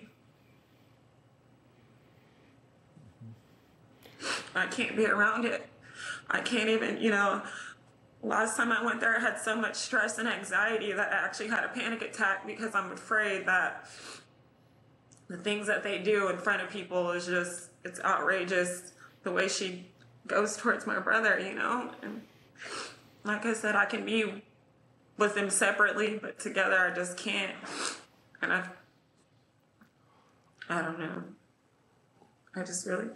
I can't be around it. I can't even, last time I went there, I had so much stress and anxiety that I actually had a panic attack because I'm afraid that the things that they do in front of people is just, it's outrageous the way she goes towards my brother, And like I said, I can be with them separately, but together I just can't. And I don't know. I just really...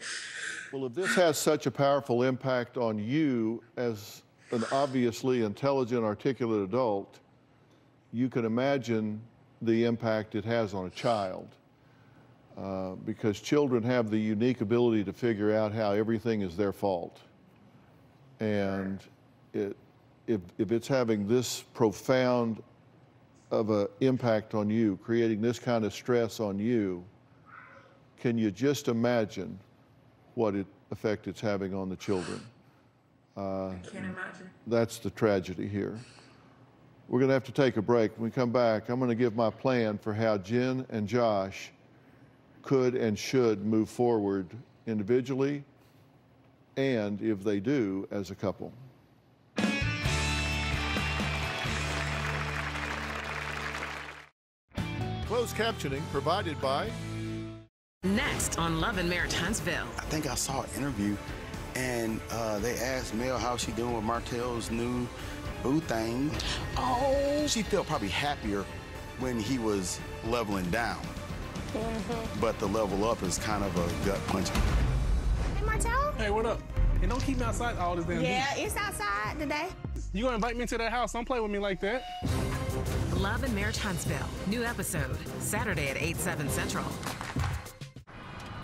Well, if this has such a powerful impact on you as an obviously intelligent, articulate adult, you can imagine the impact it has on a child. Because children have the unique ability to figure out how everything is their fault. And if it's having this profound of an impact on you, creating this kind of stress on you, can you just imagine what effect it's having on the children? I can't imagine. That's the tragedy here. We're going to have to take a break. When we come back, I'm going to give my plan for how Jen and Josh could and should move forward individually, and if they do, as a couple. Closed captioning provided by... Next on Love and Marriage Huntsville. I think I saw an interview, and they asked Mel how she doing with Martell's new boo thing. Oh, she felt probably happier when he was leveling down. But the level up is kind of a gut punch. Hey, Martell? Hey, what up? And don't keep me outside all this damn Yeah, heat. it's outside today. You gonna invite me to that house? Don't play with me like that. Love and Marriage Huntsville. New episode, Saturday at 8/7 Central.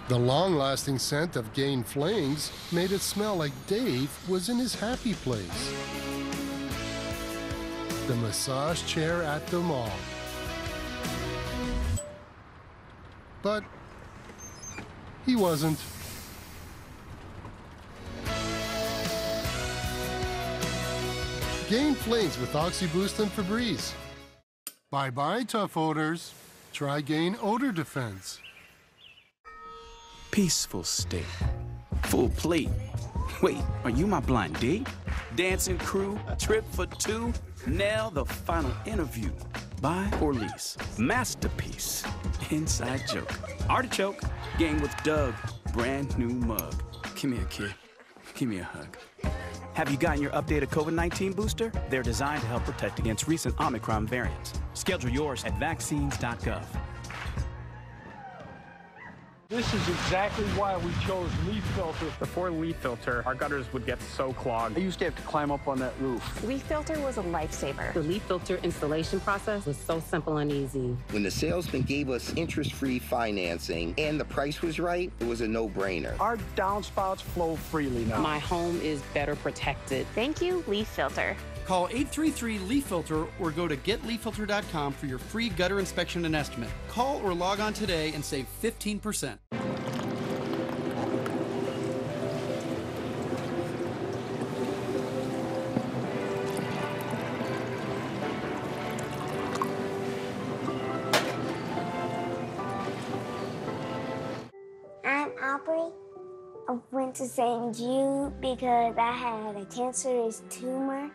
The long-lasting scent of Gain Flings made it smell like Dave was in his happy place. The massage chair at the mall. But he wasn't. Gain Flings with OxyBoost and Febreze. Bye-bye, tough odors. Try Gain Odor Defense. Peaceful state. Full plate. Wait, are you my blind date? Dancing crew, trip for two, now the final interview. Buy or lease. Masterpiece. Inside joke. Artichoke. Gang with Doug. Brand new mug. Come here, kid. Give me a hug. Have you gotten your updated COVID-19 booster? They're designed to help protect against recent Omicron variants. Schedule yours at vaccines.gov. This is exactly why we chose Leaf Filter. Before Leaf Filter, our gutters would get so clogged. I used to have to climb up on that roof. Leaf Filter was a lifesaver. The Leaf Filter installation process was so simple and easy. When the salesman gave us interest-free financing and the price was right, it was a no-brainer. Our downspouts flow freely now. My home is better protected. Thank you, Leaf Filter. Call 833-LEAF-FILTER or go to getleaffilter.com for your free gutter inspection and estimate. Call or log on today and save 15%. I'm Aubrey. I went to St. Jude because I had a cancerous tumor.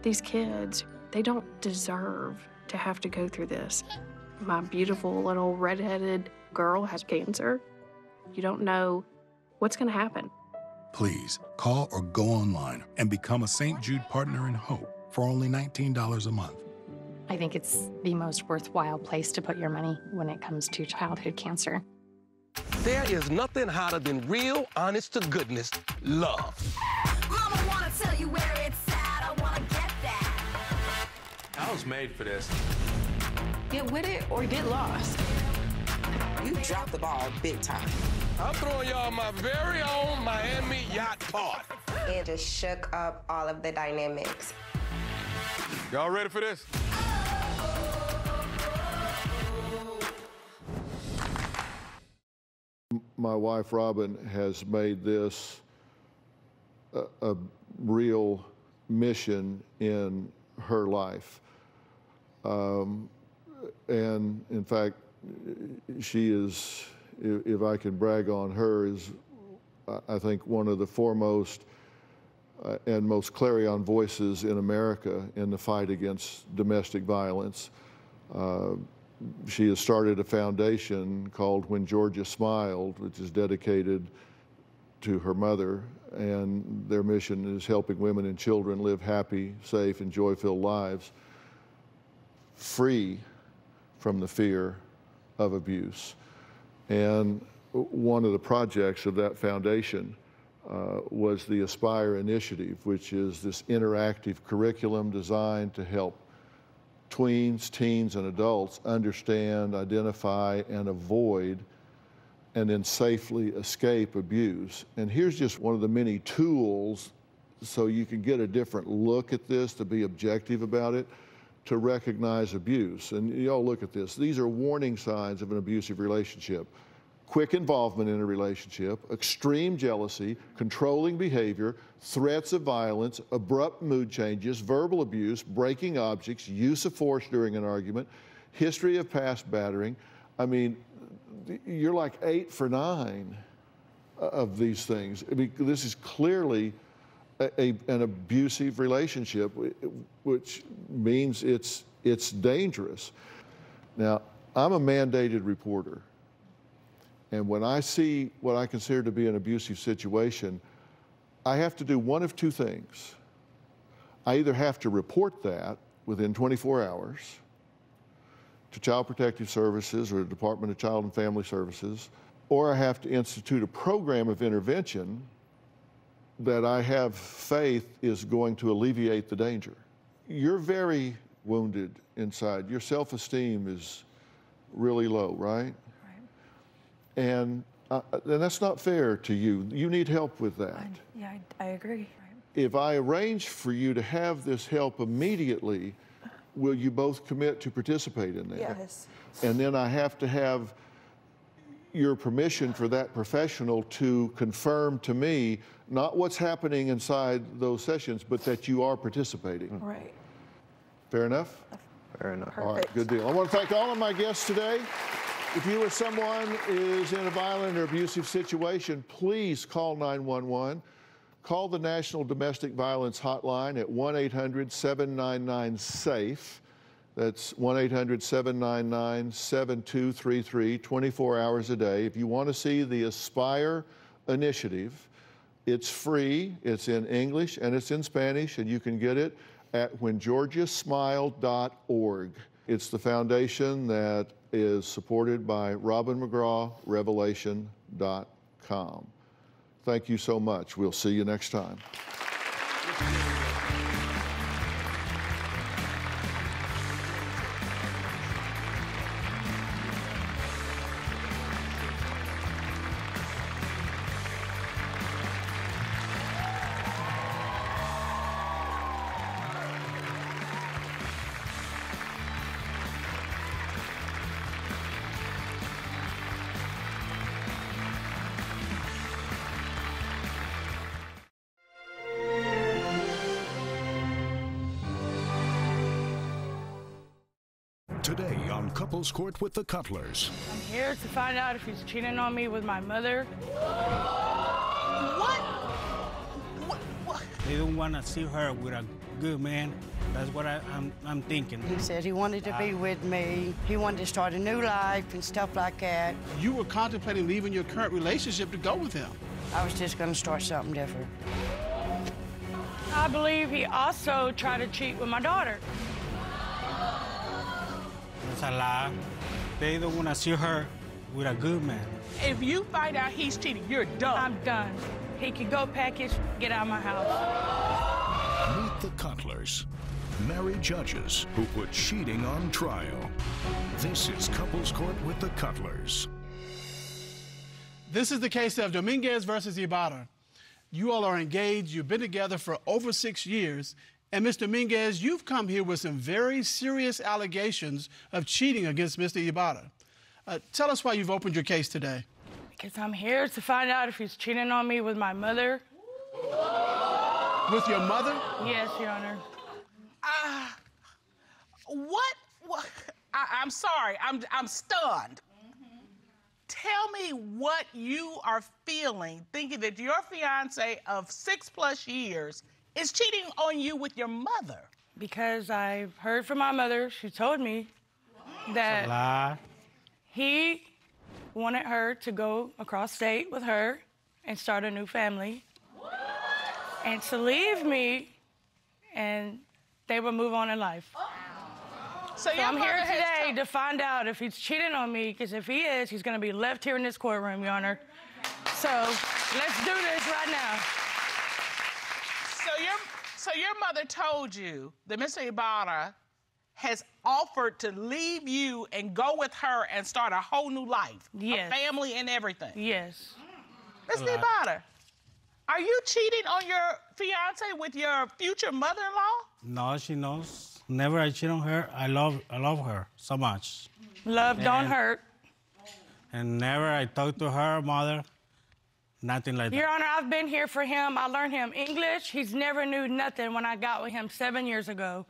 These kids, they don't deserve to have to go through this. My beautiful little redheaded girl has cancer. You don't know what's going to happen. Please call or go online and become a St. Jude Partner in Hope for only $19 a month. I think it's the most worthwhile place to put your money when it comes to childhood cancer. There is nothing hotter than real, honest-to-goodness love. Mama wanna tell you where it's at, I wanna get that. I was made for this. Get with it or get lost. You dropped the ball big time. I'm throwing y'all my very own Miami yacht party. It just shook up all of the dynamics. Y'all ready for this? My wife, Robin, has made this a real mission in her life. And in fact, she is, if I can brag on her, is I think one of the foremost and most clarion voices in America in the fight against domestic violence. She has started a foundation called When Georgia Smiled, which is dedicated to her mother, and their mission is helping women and children live happy, safe, and joy-filled lives, free from the fear of abuse. And one of the projects of that foundation was the Aspire Initiative, which is this interactive curriculum designed to help tweens, teens, and adults understand, identify, and avoid, and then safely escape abuse. And here's just one of the many tools so you can get a different look at this, to be objective about it. to recognize abuse. And y'all look at this. These are warning signs of an abusive relationship. Quick involvement in a relationship, extreme jealousy, controlling behavior, threats of violence, abrupt mood changes, verbal abuse, breaking objects, use of force during an argument, history of past battering. I mean, you're like 8 for 9 of these things. I mean, this is clearly an abusive relationship, which means it's dangerous. Now, I'm a mandated reporter. And when I see what I consider to be an abusive situation, I have to do one of two things. I either have to report that within 24 hours to Child Protective Services or the Department of Child and Family Services, or I have to institute a program of intervention that I have faith is going to alleviate the danger. You're very wounded inside. Your self-esteem is really low, right? And that's not fair to you. You need help with that. I agree. If I arrange for you to have this help immediately, will you both commit to participate in that? Yes. And then I have to have your permission for that professional to confirm to me not what's happening inside those sessions, but that you are participating. Right. Fair enough? Fair enough. All right, good deal. I want to thank all of my guests today. If you or someone is in a violent or abusive situation, please call 911. Call the National Domestic Violence Hotline at 1-800-799-SAFE. That's 1-800-799-7233, 24 hours a day. If you want to see the Aspire initiative, it's free, it's in English, and it's in Spanish, and you can get it at whengeorgiasmiled.org. It's the foundation that is supported by Robin McGraw, Revelation.com. Thank you so much. We'll see you next time. Today on Couples Court with the Cutlers. I'm here to find out if he's cheating on me with my mother. What? They don't want to see her with a good man. That's what I'm thinking. He said he wanted to be with me. He wanted to start a new life and stuff like that. You were contemplating leaving your current relationship to go with him. I was just going to start something different. I believe he also tried to cheat with my daughter. That's a lie. They don't want to see her with a good man. If you find out he's cheating, you're done. I'm done. He can go pack his, get out of my house. Meet the Cutlers, married judges who put cheating on trial. This is Couples Court with the Cutlers. This is the case of Dominguez versus Ibarra. You all are engaged. You've been together for over 6 years. And Ms. Dominguez, you've come here with some very serious allegations of cheating against Mr. Ibarra. Tell us why you've opened your case today. Because I'm here to find out if he's cheating on me with my mother. With your mother? Yes, Your Honor. What? I'm sorry. I'm stunned. Tell me what you are feeling, thinking that your fiance of 6+ years is cheating on you with your mother. Because I've heard from my mother. She told me that he wanted her to go across state with her and start a new family and to leave me, and they would move on in life. So I'm here today to find out if he's cheating on me, because if he is, he's going to be left here in this courtroom, Your Honor. So let's do this right now. So your mother told you that Mr. Ibarra has offered to leave you and go with her and start a whole new life, yes, a family and everything. Yes. Mr. Ibarra, are you cheating on your fiance with your future mother-in-law? No, she knows. Never I cheat on her. I love her so much. Love don't hurt. And never I talk to her mother. Nothing like that. Your Honor, I've been here for him. I learned him English. He's never knew nothing when I got with him 7 years ago.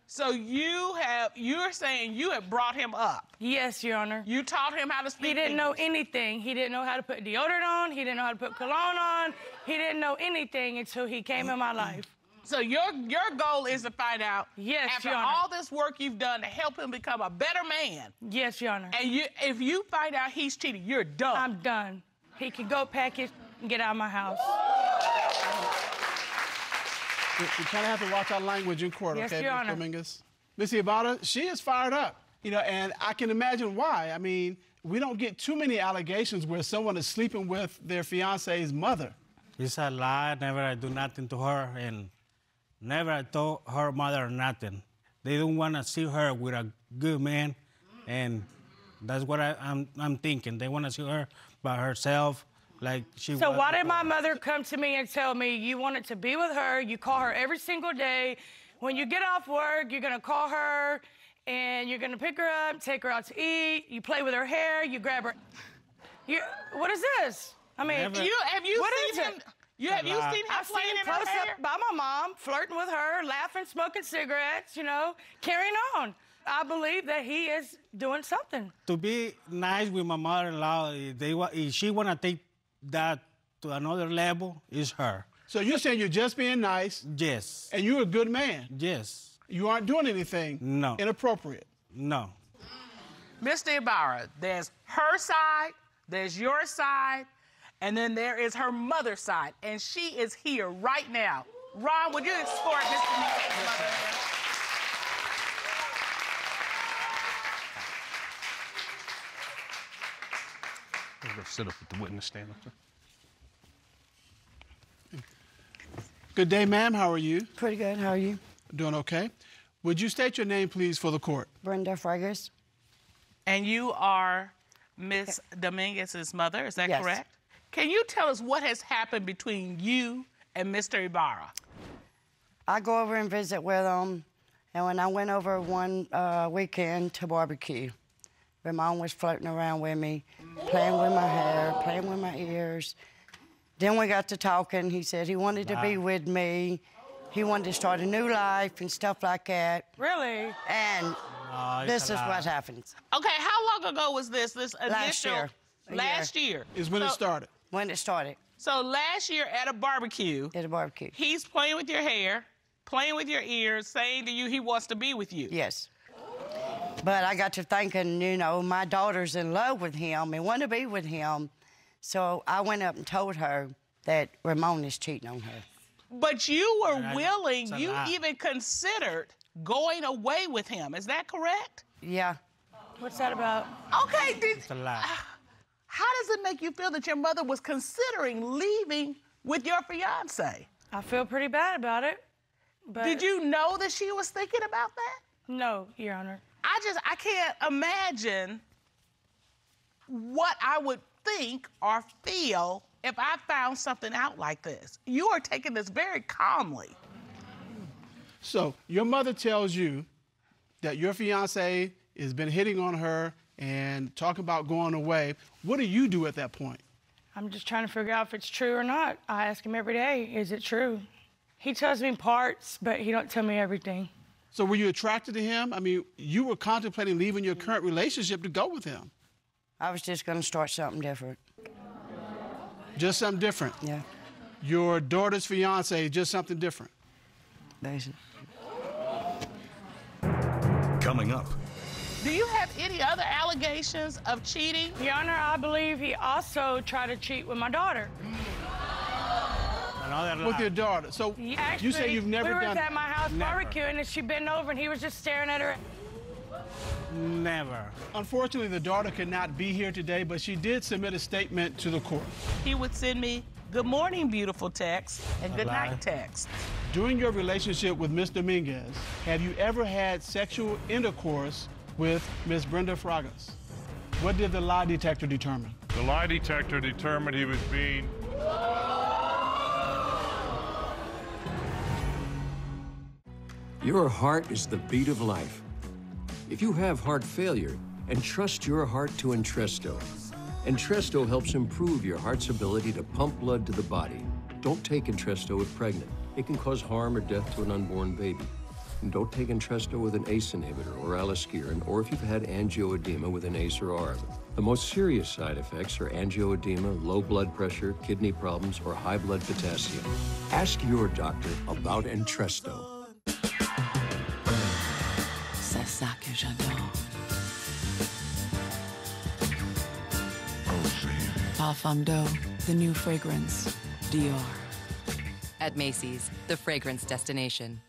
So you're saying you have brought him up? Yes, Your Honor. You taught him how to speak He didn't know English. anything. He didn't know how to put deodorant on. He didn't know how to put cologne on. He didn't know anything until he came in my life. So your goal is to find out, yes, after Your Honor, all this work you've done to help him become a better man. Yes, Your Honor. And if you find out he's cheating, you're done. I'm done. He can go pack it and get out of my house. We kind of have to watch our language in court, Yes, okay, Your Ms. Honor. Dominguez? Ms. Ibarra, she is fired up, you know, and I can imagine why. I mean, we don't get too many allegations where someone is sleeping with their fiance's mother. It's a lie. Never I do nothing to her, and never I told her mother nothing. They don't want to see her with a good man, and that's what I'm thinking. They want to see her by herself, like she. So was why did before. my mother come to me and tell me you wanted to be with her? You call her every single day. When you get off work, you're gonna call her, and you're gonna pick her up, take her out to eat. You play with her hair. You grab her. What is this? I mean, Have you what seen is him? it? Have you seen him I've playing seen in her close hair? up by my mom, flirting with her, laughing, smoking cigarettes, you know, carrying on. I believe that he is doing something. To be nice with my mother-in-law, if she want to take that to another level, it's her. So you're saying you're just being nice? Yes. And you're a good man? Yes. You aren't doing anything inappropriate? No. Mr. Ibarra, there's her side, there's your side, and then there is her mother's side, and she is here right now. Ron, would you escort Mr. Dominguez's mother in? I'm going to sit up at the witness stand up there. Good day, ma'am. How are you? Pretty good. How are you? Doing okay. Would you state your name, please, for the court? Brenda Fragas. And you are Miss Dominguez's mother, is that Yes. correct? Can you tell us what has happened between you and Mr. Ibarra? I go over and visit with him, and when I went over one weekend to barbecue, Ramon was floating around with me, playing with my hair, playing with my ears. Then we got to talking. He said he wanted to be with me. He wanted to start a new life and stuff like that. Really? And this is what happens. Okay, how long ago was this? This Last initial year. last year Is when it started. When it started. So last year at a barbecue. At a barbecue. He's playing with your hair, playing with your ears, saying to you he wants to be with you. Yes. But I got to thinking, you know, my daughter's in love with him and want to be with him. So I went up and told her that Ramon is cheating on her. But you were willing, It's a you lie. even considered going away with him. Is that correct? Yeah. What's that about? Okay, It's a lie. how does it make you feel that your mother was considering leaving with your fiance? I feel pretty bad about it. But Did you know that she was thinking about that? No, Your Honor. I can't imagine what I would think or feel if I found something out like this. You are taking this very calmly. So your mother tells you that your fiance has been hitting on her and talking about going away. What do you do at that point? I'm just trying to figure out if it's true or not. I ask him every day, is it true? He tells me parts, but he don't tell me everything. So were you attracted to him? I mean, you were contemplating leaving your current relationship to go with him. I was just going to start something different. Just something different? Yeah. Your daughter's fiance, just something different? Basically. Coming up. Do you have any other allegations of cheating? Your Honor, I believe he also tried to cheat with my daughter. Another With lie. your daughter. So Actually, you say you've never we were done at my house Never. barbecuing, and she bent over, and he was just staring at her. Never. Unfortunately, the daughter could not be here today, but she did submit a statement to the court. He would send me good morning, beautiful text and good lie. night text. During your relationship with Ms. Dominguez, have you ever had sexual intercourse with Ms. Brenda Fragas? What did the lie detector determine? The lie detector determined he was being Your heart is the beat of life. If you have heart failure, entrust your heart to Entresto. Entresto helps improve your heart's ability to pump blood to the body. Don't take Entresto if pregnant. It can cause harm or death to an unborn baby. And don't take Entresto with an ACE inhibitor or aliskiren, or if you've had angioedema with an ACE or ARB. The most serious side effects are angioedema, low blood pressure, kidney problems, or high blood potassium. Ask your doctor about Entresto. C'est ça que j'adore. Parfum d'eau, the new fragrance, Dior. At Macy's, the fragrance destination.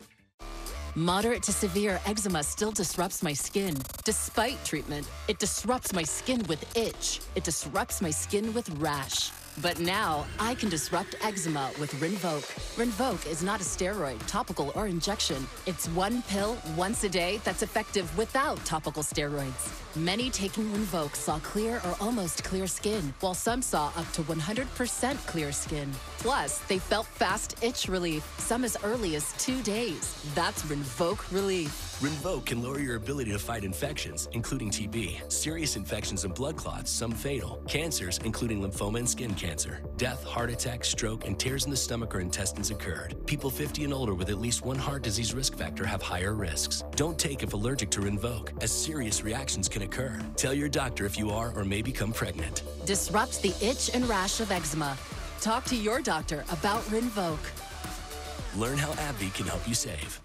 Moderate to severe eczema still disrupts my skin. Despite treatment, it disrupts my skin with itch. It disrupts my skin with rash. But now, I can disrupt eczema with Rinvoq. Rinvoq is not a steroid, topical, or injection. It's one pill, once a day, that's effective without topical steroids. Many taking Rinvoq saw clear or almost clear skin, while some saw up to 100% clear skin. Plus, they felt fast itch relief, some as early as 2 days. That's Rinvoq relief. Rinvoq can lower your ability to fight infections, including TB, serious infections and blood clots, some fatal, cancers, including lymphoma and skin cancer. Death, heart attack, stroke, and tears in the stomach or intestines occurred. People 50 and older with at least one heart disease risk factor have higher risks. Don't take if allergic to Rinvoq, as serious reactions can occur. Tell your doctor if you are or may become pregnant. Disrupt the itch and rash of eczema. Talk to your doctor about Rinvoq. Learn how AbbVie can help you save.